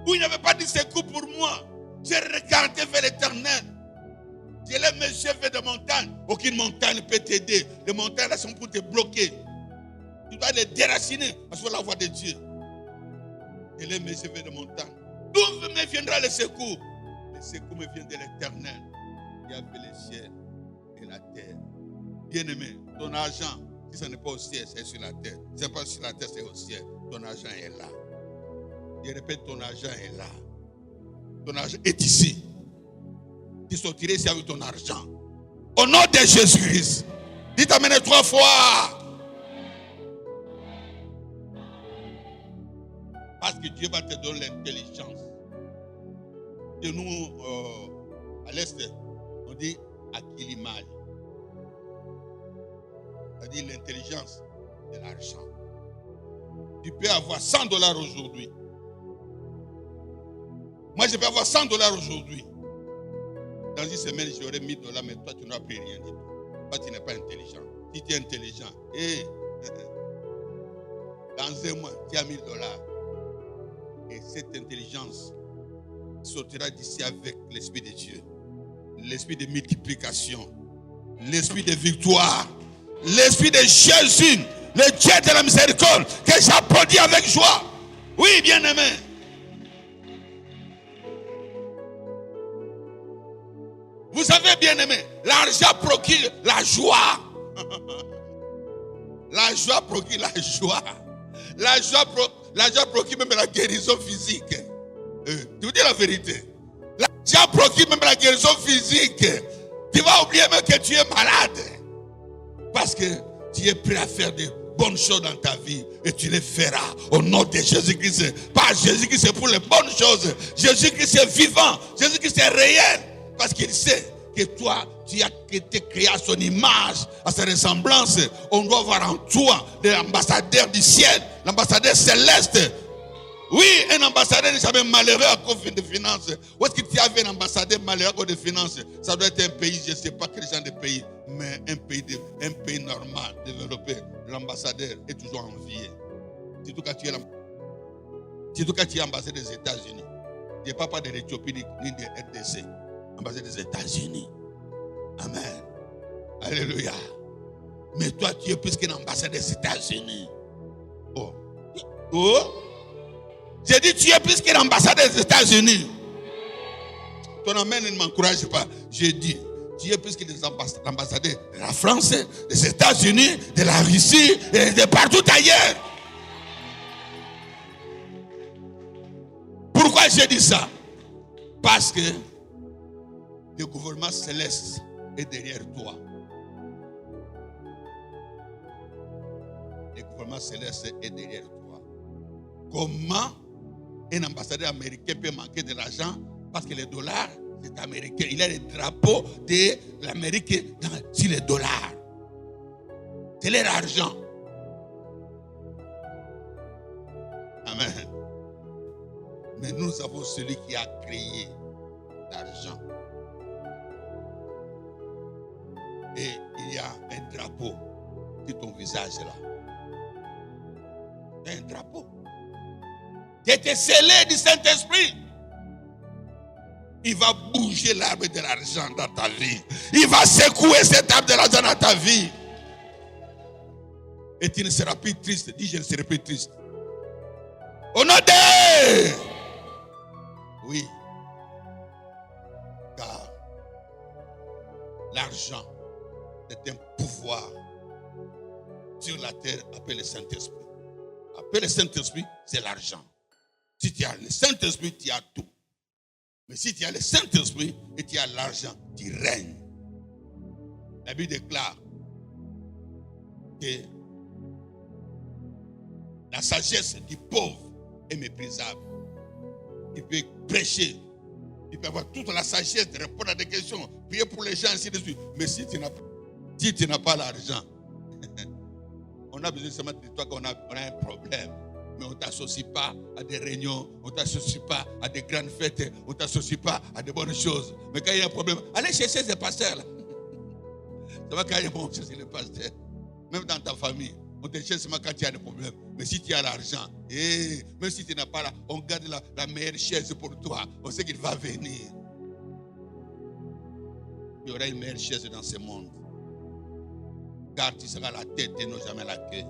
Speaker 1: où il n'y avait pas de secours pour moi. J'ai regardé vers l'éternel. J'ai les mes yeux vers des montagnes. Aucune montagne ne peut t'aider. Les montagnes là sont pour te bloquer. Tu dois les déraciner parce que la voie de Dieu. J'ai les mes yeux vers des montagnes. D'où me viendra le secours? Le secours me vient de l'éternel. Il y a les ciels et la terre. Bien-aimé, ton argent, si ce n'est pas au ciel, c'est sur la terre. Si ce n'est pas sur la terre, c'est au ciel. Ton argent est là. Je répète, ton argent est là. Ton argent est ici. Tu sortirais ici avec ton argent. Au nom de Jésus-Christ. Dites amen 3 fois. Parce que Dieu va te donner l'intelligence. Et nous, à l'Est, on dit Akilimali. C'est-à-dire l'intelligence de l'argent. Tu peux avoir $100 aujourd'hui. Moi, je peux avoir $100 aujourd'hui. Dans une semaine, j'aurai $1000, mais toi, tu n'auras plus rien du tout. Toi, tu n'es pas intelligent. Si tu es intelligent, dans un mois, tu as $1000. Et cette intelligence sortira d'ici avec l'Esprit de Dieu. L'Esprit de multiplication. L'Esprit de victoire. L'Esprit de Jésus. Le Dieu de la miséricorde. Que j'applaudis avec joie. Oui, bien-aimé. Vous savez, bien-aimé, l'argent procure la joie. La joie procure la joie. L'argent procure même la guérison physique. Tu vous dis la vérité. L'argent procure même la guérison physique. Tu vas oublier même que tu es malade. Parce que tu es prêt à faire de bonnes choses dans ta vie. Et tu les feras au nom de Jésus-Christ. Pas Jésus-Christ, c'est pour les bonnes choses. Jésus-Christ est vivant. Jésus-Christ est réel. Parce qu'il sait que toi, tu as été créé à son image, à sa ressemblance. On doit voir en toi l'ambassadeur du ciel, l'ambassadeur céleste. Oui, un ambassadeur n'est jamais malheureux à cause de finances. Où est-ce que tu avais un ambassadeur malheureux à cause de finances? Ça doit être un pays, je ne sais pas quel genre de pays, mais un pays normal, développé. L'ambassadeur est toujours envié. Surtout quand tu es ambassadeur des États-Unis. Tu n'es pas de l'Éthiopie ni de RDC. Ambassadeur des États-Unis. Amen. Alléluia. Mais toi, tu es plus qu'un ambassadeur des États-Unis. Oh. J'ai dit, tu es plus qu'un ambassadeur des États-Unis. Ton amen ne m'encourage pas. J'ai dit, tu es plus que des ambassadeurs de la France, des États-Unis, de la Russie et de partout ailleurs. Pourquoi j'ai dit ça? Parce que le gouvernement céleste est derrière toi. Le gouvernement céleste est derrière toi. Comment un ambassadeur américain peut manquer de l'argent? Parce que le dollar, c'est américain. Il a le drapeau de l'Amérique sur les dollars. C'est leur argent. nous avons celui qui a créé l'argent. Et il y a un drapeau sur ton visage là. Un drapeau. Qui était scellé du Saint-Esprit. Il va bouger l'arbre de l'argent dans ta vie. Il va secouer cet arbre de l'argent dans ta vie. Et tu ne seras plus triste. Dis, je ne serai plus triste. Au nom de... Oui. Car l'argent est un pouvoir sur la terre appelé le Saint-Esprit. Appelé le Saint-Esprit, c'est l'argent. Si tu as le Saint-Esprit, tu as tout. Mais si tu as le Saint-Esprit et tu as l'argent, tu règnes. La Bible déclare que la sagesse du pauvre est méprisable. Il peut prêcher, il peut avoir toute la sagesse de répondre à des questions, prier pour les gens, ainsi de suite. Mais si tu n'as pas l'argent, on a besoin seulement de toi qu'on a un problème. Mais on ne t'associe pas à des réunions, on ne t'associe pas à des grandes fêtes, on ne t'associe pas à de bonnes choses. Mais quand il y a un problème, allez chercher ces pasteurs là. Ça va quand il y a un bon chercher les pasteurs. Même dans ta famille, on te cherche seulement quand il y a des problèmes. Mais si tu as l'argent, même si tu n'as pas là, on garde la meilleure chaise pour toi. On sait qu'il va venir. Il y aura une meilleure chaise dans ce monde. Car tu seras la tête et non jamais la queue.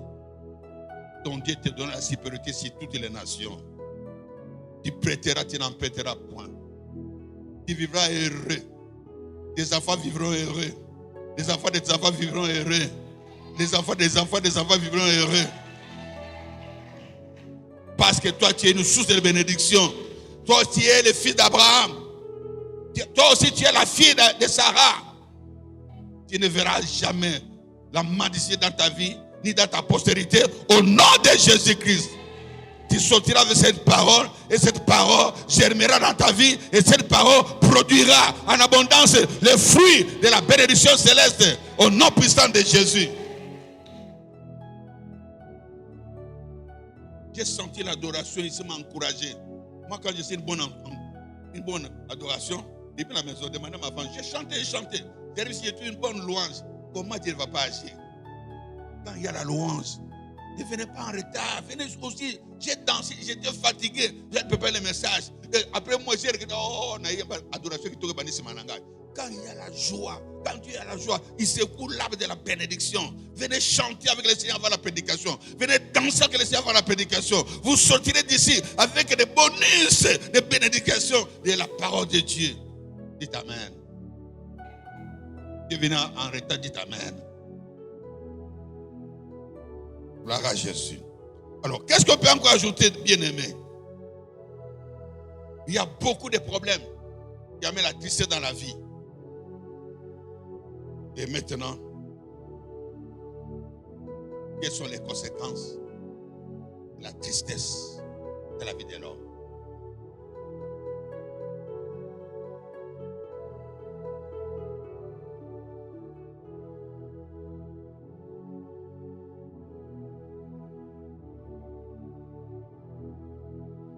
Speaker 1: Ton Dieu te donne la supériorité sur toutes les nations. Tu prêteras, tu n'en prêteras point. Tu vivras heureux. Tes enfants vivront heureux. Les enfants des enfants vivront heureux. Les enfants des enfants des enfants vivront heureux. Parce que toi, tu es une source de bénédiction. Toi, tu es le fils d'Abraham. Toi aussi, tu es la fille de Sarah. Tu ne verras jamais la malédiction dans ta vie, ni dans ta postérité, au nom de Jésus-Christ. Tu sortiras de cette parole, et cette parole germera dans ta vie, et cette parole produira en abondance les fruits de la bénédiction céleste, au nom puissant de Jésus. J'ai senti l'adoration ici m'encourager. Moi, quand je sais une bonne adoration, depuis la maison de madame avant, j'ai chanté. J'ai réussi une bonne louange. Comment Dieu ne va pas agir? Quand il y a la louange, ne venez pas en retard. Venez aussi. J'ai dansé, j'étais fatigué. J'ai préparé le message. Et après moi, j'ai regardé. Oh, on a eu une adoration qui tourne sur ma langage. Quand il y a la joie, quand Dieu a la joie, il secoue l'arbre de la bénédiction. Venez chanter avec le Seigneur avant la prédication. Venez danser avec le Seigneur avant la prédication. Vous sortirez d'ici avec des bonus de bénédiction de la parole de Dieu. Dites Amen. Dieu venez en retard, dites Amen. Gloire à Jésus. Alors, qu'est-ce qu'on peut encore ajouter, bien-aimé? Il y a beaucoup de problèmes qui amènent la tristesse dans la vie. Et maintenant, quelles sont les conséquences de la tristesse de la vie de l'homme?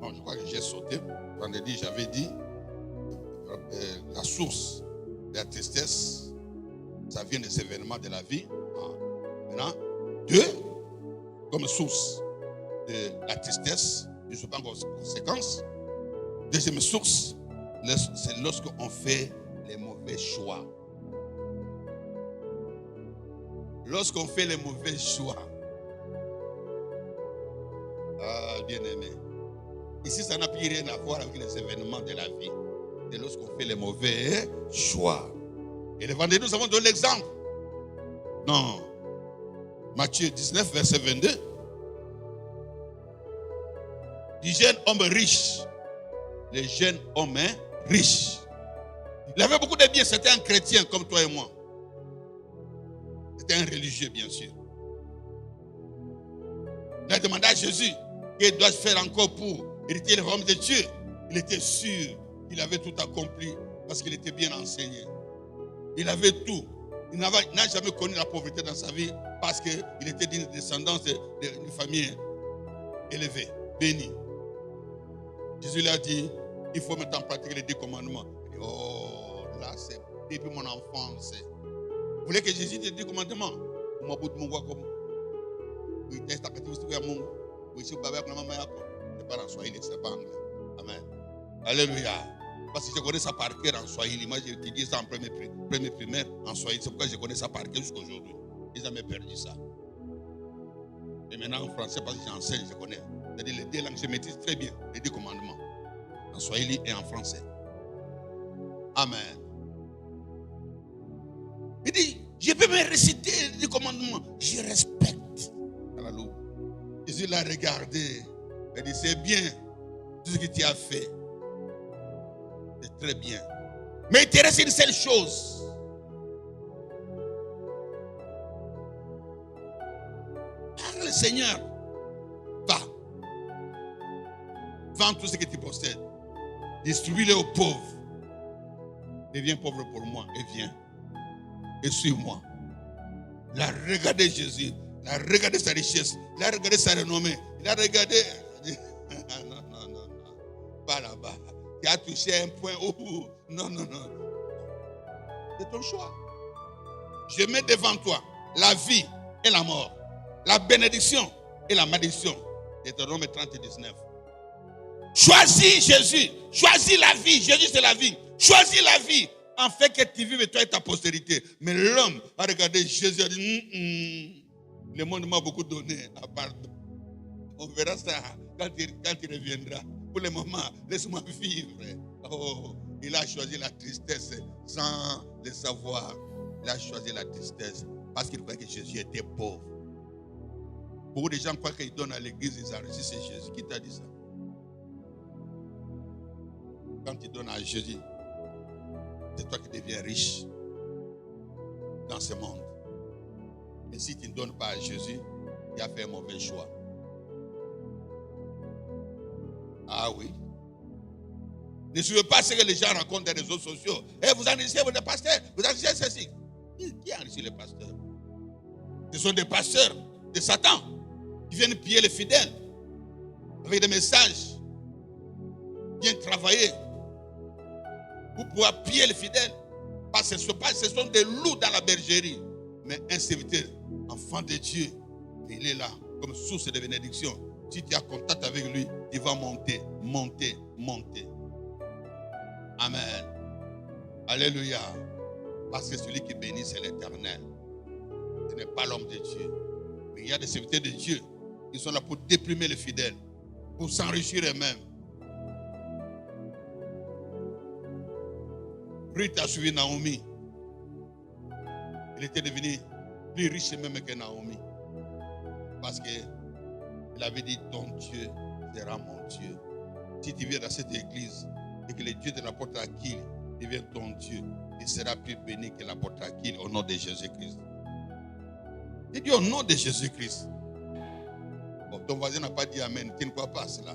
Speaker 1: Bon, je crois que j'ai sauté. J'avais dit la source de la tristesse, ça vient des événements de la vie. Maintenant, deux, comme source de la tristesse, je ne sais pas encore conséquences. Deuxième source, c'est lorsqu'on fait les mauvais choix. Lorsqu'on fait les mauvais choix. Ah, bien-aimé. Ici, ça n'a plus rien à voir avec les événements de la vie. C'est lorsqu'on fait les mauvais choix. Et le vendredi, nous avons donné l'exemple. Non. Matthieu 19, verset 22. Du jeune homme riche. Le jeune homme riche. Il avait beaucoup de biens. C'était un chrétien comme toi et moi. C'était un religieux, bien sûr. Il a demandé à Jésus qu'il doit faire encore pour hériter le royaume de Dieu. Il était sûr qu'il avait tout accompli parce qu'il était bien enseigné. Il avait tout. Il n'a jamais connu la pauvreté dans sa vie parce qu'il était d'une descendance d'une famille élevée, bénie. Jésus lui a dit, il faut maintenant pratiquer les 10 commandements. Il dit, oh, là c'est depuis mon enfance. Vous voulez que Jésus te dise commandements? C'est pas en Swahili, c'est pas anglais. Amen. Alléluia. Parce que je connais ça par cœur en Swahili. Moi, j'ai étudié ça en premier primaire en Swahili. C'est pourquoi je connais ça par cœur jusqu'à aujourd'hui. Ils n'ont jamais perdu ça. Et maintenant en français, parce que j'enseigne, je connais. C'est-à-dire les deux langues, je maîtrise très bien les 10 commandements. En Swahili et en français. Amen. Il dit, je peux me réciter les 10 commandements. Je respecte. Alléluia. Jésus l'a regardé. Il dit, c'est bien tout ce que tu as fait. C'est très bien. Mais il te reste une seule chose. Parle, Seigneur. Va. Vends tout ce que tu possèdes. Distribue-le aux pauvres. Deviens pauvre pour moi et viens. Et suis-moi. Il a regardé Jésus. Il a regardé sa richesse. Il a regardé sa renommée. Il a regardé. Non. Pas là-bas. Tu as touché un point. Non. C'est ton choix. Je mets devant toi la vie et la mort. La bénédiction et la malédiction. Deutéronome 30 et 19. Choisis Jésus. Choisis la vie. Jésus, c'est la vie. Choisis la vie. En fait que tu vives toi et ta postérité. Mais l'homme a regardé Jésus et a dit, le monde m'a beaucoup donné. On verra ça quand il reviendra. Pour le moment, laisse-moi vivre. Oh, il a choisi la tristesse sans le savoir. Il a choisi la tristesse parce qu'il croyait que Jésus était pauvre. Beaucoup de gens croient qu'ils donnent à l'église, ils enrichissent, c'est Jésus. Qui t'a dit ça? Quand tu donnes à Jésus, c'est toi qui deviens riche dans ce monde. Mais si tu ne donnes pas à Jésus, tu as fait un mauvais choix. Ah oui. Ne suivez pas ce que les gens racontent dans les réseaux sociaux. Vous enrichissez votre pasteur, vous enrichissez ceci. Qui enrichit les pasteurs? Ce sont des pasteurs de Satan qui viennent piller les fidèles avec des messages bien travaillés pour pouvoir piller les fidèles. Parce que ce sont des loups dans la bergerie. Mais un serviteur, enfant de Dieu, il est là comme source de bénédiction. Si tu as contact avec lui, il va monter. Amen. Alléluia. Parce que celui qui bénit, c'est l'Éternel. Ce n'est pas l'homme de Dieu. Mais il y a des serviteurs de Dieu qui sont là pour déprimer les fidèles, pour s'enrichir eux-mêmes. Ruth a suivi Naomi. Il était devenu plus riche même que Naomi. Parce qu'il avait dit, ton Dieu sera mon Dieu. Si tu viens dans cette église et que le Dieu de l'apôtre Achille devient ton Dieu, il sera plus béni que l'apôtre Achille au nom de Jésus-Christ. Il dit au nom de Jésus-Christ. Bon, ton voisin n'a pas dit amen. Tu ne crois pas à cela.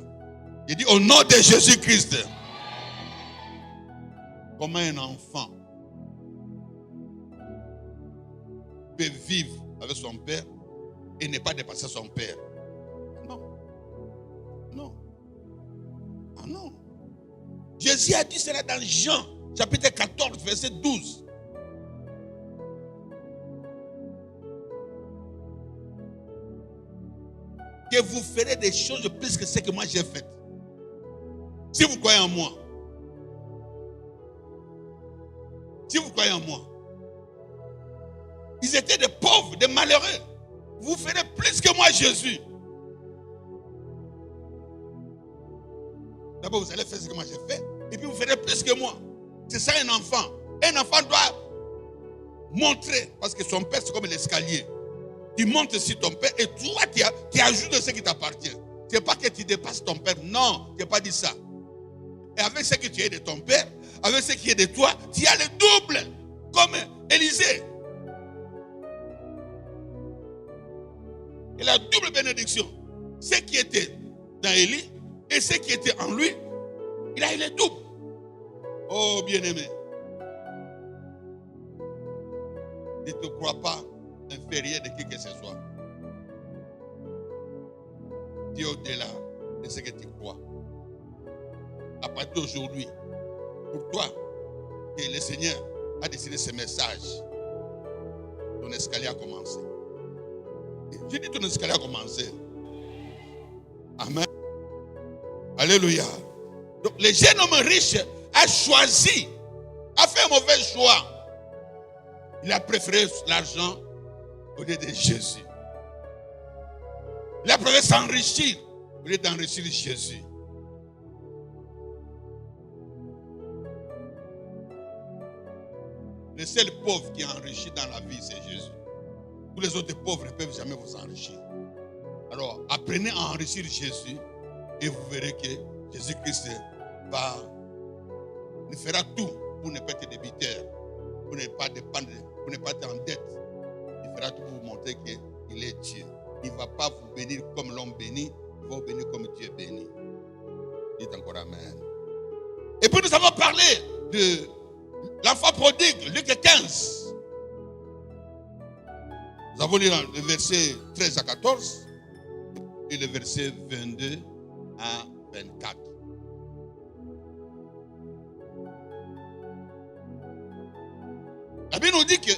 Speaker 1: Il dit au nom de Jésus-Christ. Comment un enfant peut vivre avec son père et ne pas dépasser son père? Non. Jésus a dit cela dans Jean, chapitre 14, verset 12. Que vous ferez des choses plus que ce que moi j'ai fait. Si vous croyez en moi. Si vous croyez en moi. Ils étaient des pauvres, des malheureux. Vous ferez plus que moi, Jésus. D'abord, vous allez faire ce que moi j'ai fait. Et puis, vous ferez plus que moi. C'est ça un enfant. Un enfant doit montrer. Parce que son père, c'est comme l'escalier. Tu montes sur ton père et toi, tu ajoutes ce qui t'appartient. Ce n'est pas que tu dépasses ton père. Non, tu n'as pas dit ça. Et avec ce que tu as de ton père, avec ce qui est de toi, tu as le double. Comme Élisée. Il a double bénédiction. Ce qui était dans Élie et ce qui était en lui, il a eu le double. Oh bien-aimé. Ne te crois pas inférieur de qui que ce soit. Tu es au-delà de ce que tu crois. à partir d'aujourd'hui, pour toi, que le Seigneur a décidé ce message, ton escalier a commencé. J'ai dit ton escalier a commencé. Amen. Alléluia. Donc, le jeune homme riche a choisi, a fait un mauvais choix. Il a préféré l'argent au lieu de Jésus. Il a préféré s'enrichir au lieu d'enrichir Jésus. Le seul pauvre qui est enrichi dans la vie, c'est Jésus. Tous les autres pauvres ne peuvent jamais vous enrichir. Alors, apprenez à enrichir Jésus et vous verrez que Jésus-Christ ne fera tout pour ne pas être débiteur, pour ne pas dépendre, pour ne pas être en dette. Il fera tout pour vous montrer qu'il est Dieu. Il ne va pas vous bénir comme l'homme béni, il va vous bénir comme Dieu béni. Dites encore Amen. Et puis nous avons parlé de l'enfant prodigue, Luc 15. Nous avons lu le verset 13 à 14 et le verset 22 à 24. La Bible nous dit que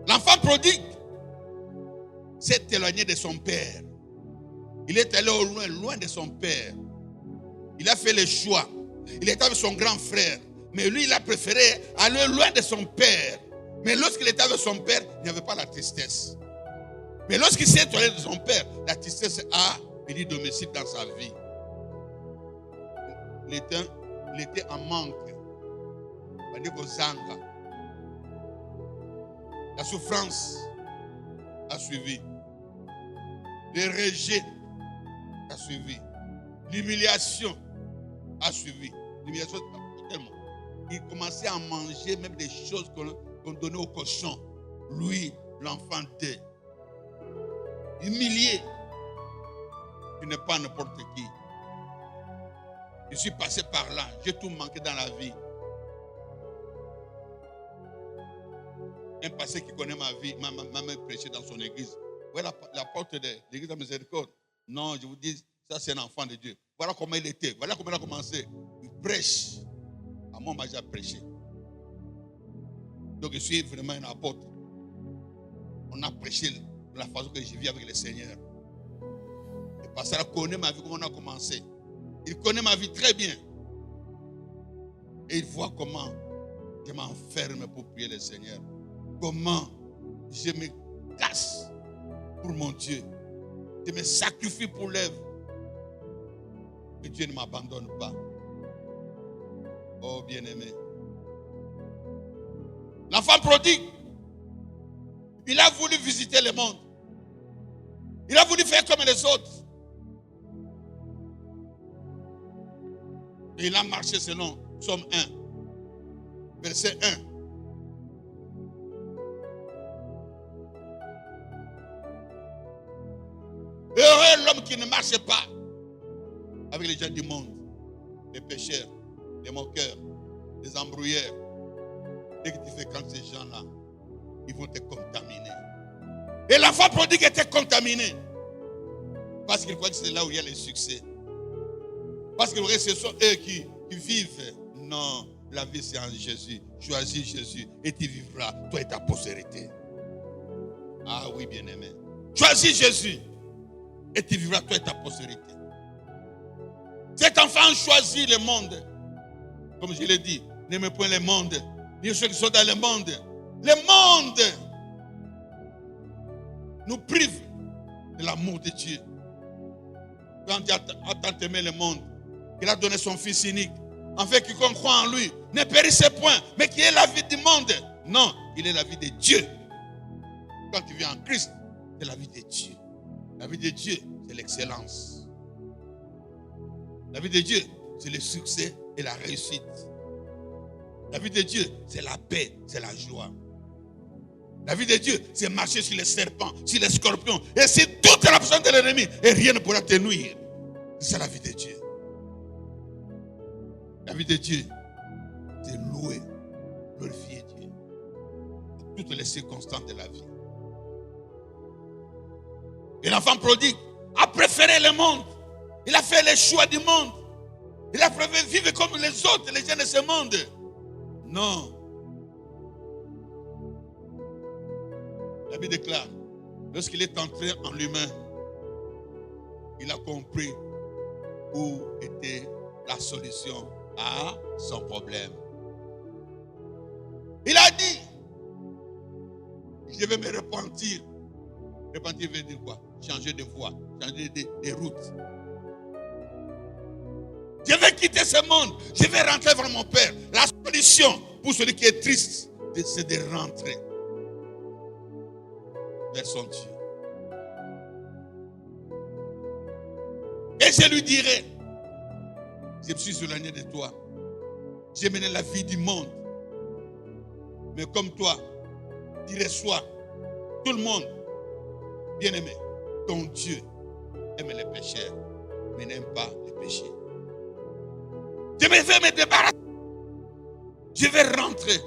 Speaker 1: l'enfant prodigue s'est éloigné de son père. Il est allé au loin, loin de son père. Il a fait le choix. Il était avec son grand frère. Mais lui, il a préféré aller loin de son père. Mais lorsqu'il était avec son père, il n'y avait pas la tristesse. Mais lorsqu'il s'est éloigné de son père, la tristesse a pris domicile dans sa vie. Il était en manque. On va dire qu'au Zanga. La souffrance a suivi. Le rejet a suivi. L'humiliation a suivi. L'humiliation, tellement. Il commençait à manger même des choses qu'on donnait aux cochons. Lui, l'enfant d'eux. Humilié. Tu n'es pas n'importe qui. Je suis passé par là. J'ai tout manqué dans la vie. Un pasteur qui connaît ma vie m'a même prêché dans son église. Voilà la porte de l'église de la miséricorde. Non, je vous dis, ça c'est un enfant de Dieu. Voilà comment il était. Voilà comment il a commencé. Il prêche. À moi, j'ai prêché. Donc je suis vraiment un apôtre. On a prêché de la façon que je vis avec le Seigneur. Le pasteur connaît ma vie, comment on a commencé. Il connaît ma vie très bien. Et il voit comment je m'enferme pour prier le Seigneur. Comment je me casse pour mon Dieu. Je me sacrifie pour l'œuvre. Et Dieu ne m'abandonne pas. Oh bien-aimé. L'enfant prodigue, il a voulu visiter le monde. Il a voulu faire comme les autres. Et il a marché selon Psaume 1, verset 1. Heureux l'homme qui ne marche pas avec les gens du monde, les pécheurs, les moqueurs, les embrouilleurs. Dès que tu fréquentes ces gens-là, ils vont te contaminer. Et l'enfant prodigue était contaminé. Parce qu'il croit que c'est là où il y a le succès. Parce qu'il croit que ce sont eux qui vivent. Non, la vie c'est en Jésus. Choisis Jésus et tu vivras, toi et ta postérité. Ah oui, bien-aimé. Choisis Jésus et tu vivras, toi et ta postérité. Cet enfant choisit le monde. Comme je l'ai dit, n'aimez point le monde, ni ceux qui sont dans le monde. Le monde nous prive de l'amour de Dieu. Quand Dieu a tant aimé le monde, qu'il a donné son Fils unique, en fait, quiconque croit en lui ne périsse point, mais qui est la vie du monde. Non, il est la vie de Dieu. Quand tu viens en Christ, c'est la vie de Dieu. La vie de Dieu, c'est l'excellence. La vie de Dieu, c'est le succès et la réussite. La vie de Dieu, c'est la paix, c'est la joie. La vie de Dieu, c'est marcher sur les serpents, sur les scorpions, et sur toute la puissance de l'ennemi, et rien ne pourra te nuire. C'est la vie de Dieu. La vie de Dieu, c'est louer, glorifier Dieu. Dans toutes les circonstances de la vie. Et l'enfant prodigue a préféré le monde. Il a fait le choix du monde. Il a préféré vivre comme les autres, les gens de ce monde. Non. La Bible déclare, lorsqu'il est entré en lui-même, il a compris où était la solution à son problème. Il a dit, je vais me repentir. Repentir veut dire quoi? Changer de voie, changer de route. Je vais quitter ce monde, je vais rentrer vers mon Père. La solution pour celui qui est triste, c'est de rentrer vers son Dieu. Et je lui dirai, je me suis éloigné de toi. J'ai mené la vie du monde. Mais comme toi, tu reçois tout le monde. Bien-aimé, ton Dieu aime les pécheurs, mais n'aime pas les péchés. Je vais me débarrasser. Je vais rentrer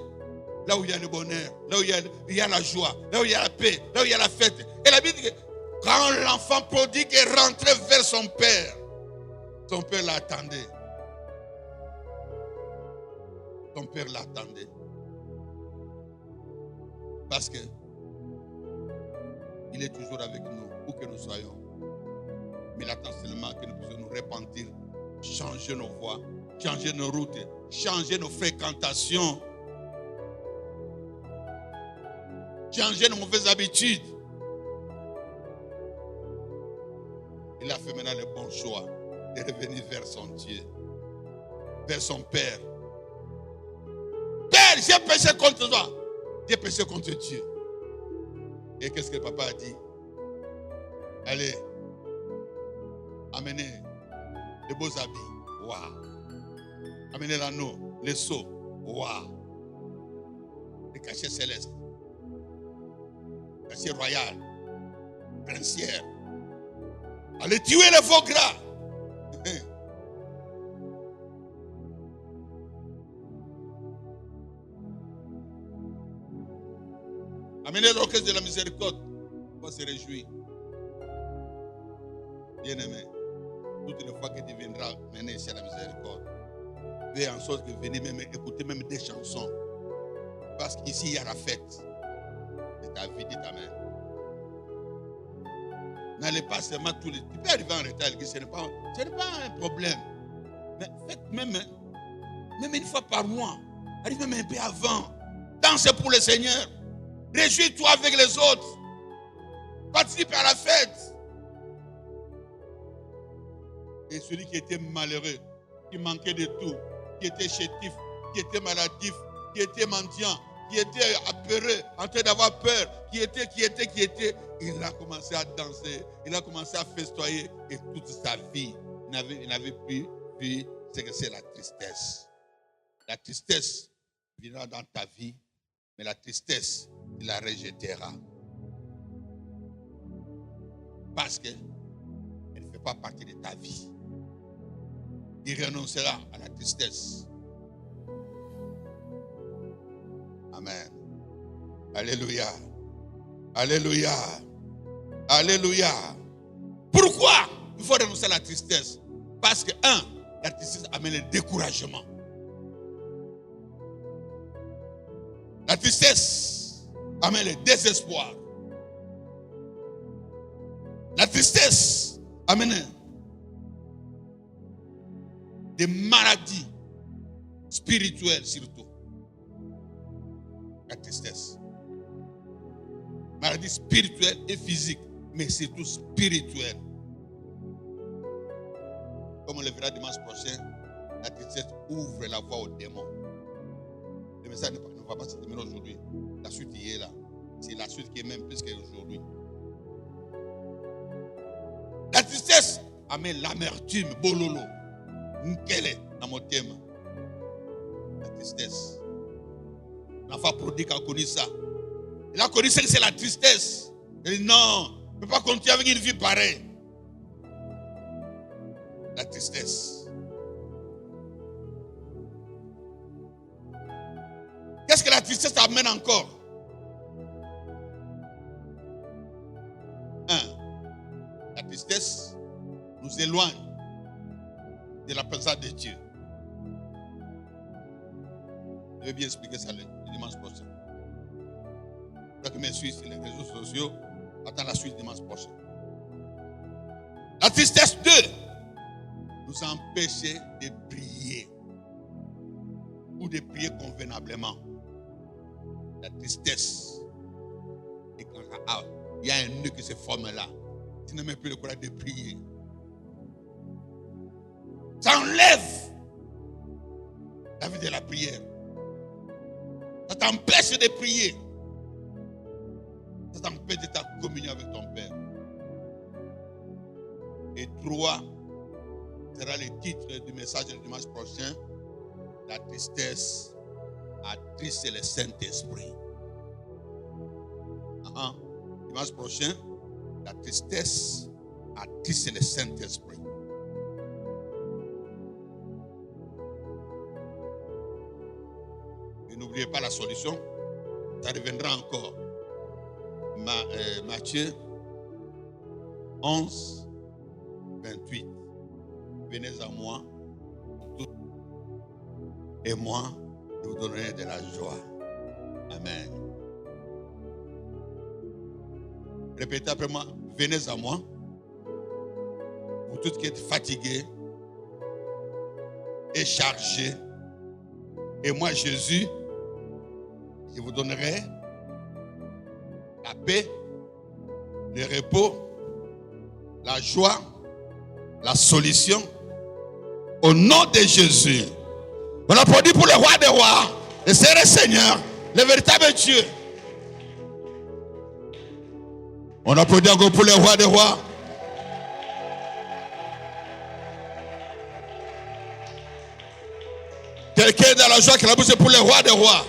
Speaker 1: là où il y a le bonheur, là où il y a la joie, là où il y a la paix, là où il y a la fête. Et la Bible dit que quand l'enfant prodigue est rentré vers son père l'attendait. Son père l'attendait. Parce que il est toujours avec nous, où que nous soyons. Mais il attend seulement que nous puissions nous repentir, changer nos voies, changer nos routes, changer nos fréquentations, changer nos mauvaises habitudes. Il a fait maintenant le bon choix de revenir vers son Dieu, vers son Père. Père, j'ai péché contre toi. J'ai péché contre Dieu. Et qu'est-ce que papa a dit? Allez, amenez de beaux habits. Waouh. Amenez l'anneau, les sceaux. Waouh. Les cachets célestes. Cachet royal. Princière. Allez tuer les faux gras. Amenez l'orchestre de la miséricorde. On va se réjouir. Bien-aimé, toutes les fois que tu viendras mener ici à la miséricorde, fais en sorte que vous venez même écouter même des chansons. Parce qu'ici, il y a la fête de ta vie, de ta mère. N'allez pas seulement tous les... Tu peux arriver en retard, ce n'est pas un problème. Mais faites même une fois par mois. Arrive même un peu avant. Dansez pour le Seigneur. Réjouis-toi avec les autres. Participe à la fête. Et celui qui était malheureux, qui manquait de tout, qui était chétif, qui était maladif, qui était mendiant, qui était apeuré, en train d'avoir peur, qui était, il a commencé à danser, il a commencé à festoyer, et toute sa vie, il n'avait plus vu ce que c'est la tristesse. La tristesse viendra dans ta vie, mais la tristesse, il la rejettera. Parce qu'elle ne fait pas partie de ta vie. Il renoncera à la tristesse. Amen. Alléluia. Alléluia. Alléluia. Pourquoi il faut renoncer à la tristesse? Parce que, la tristesse amène le découragement. La tristesse amène le désespoir. La tristesse amène des maladies spirituelles surtout. La tristesse. Maladie spirituelle et physique, mais surtout spirituelle. Comme on le verra dimanche prochain, la tristesse ouvre la voie aux démons. Le message ne va pas se terminer aujourd'hui. La suite y est là. C'est la suite qui est même plus qu'aujourd'hui. La tristesse amène l'amertume, bololo. Nkele, dans mon thème. La tristesse. L'enfant prodigue a connu ça. Il a connu ça que c'est la tristesse. Il dit non, je ne peux pas continuer avec une vie pareille. La tristesse. Qu'est-ce que la tristesse amène encore? La tristesse nous éloigne de la présence de Dieu. Je vais bien expliquer ça le dimanche prochain. Ceux qui me suivent sur les réseaux sociaux, attends la suite dimanche prochain. La tristesse 2 nous empêche de prier ou de prier convenablement. La tristesse. Et quand il y a un nœud qui se forme là, tu n'as même plus le courage de prier. Ça enlève la vie de la prière. Ça t'empêche de prier. Ça t'empêche de ta communion avec ton Père. Et 3 sera le titre du message du dimanche prochain. La tristesse attriste le Saint-Esprit. Dimanche prochain, la tristesse attriste le Saint-Esprit. Et n'oubliez pas la solution. Ça reviendra encore. Matthieu 11, 28. Venez à moi, et moi, je vous donnerai de la joie. Amen. Répétez après moi. Venez à moi, vous tous qui êtes fatigués et chargés. Et moi, Jésus, je vous donnerai la paix, le repos, la joie, la solution. Au nom de Jésus. On applaudit pour le roi des rois, le Seigneur, le véritable Dieu. On applaudit encore pour le roi des rois. Quelqu'un dans la joie qui la bouche pour le roi des rois.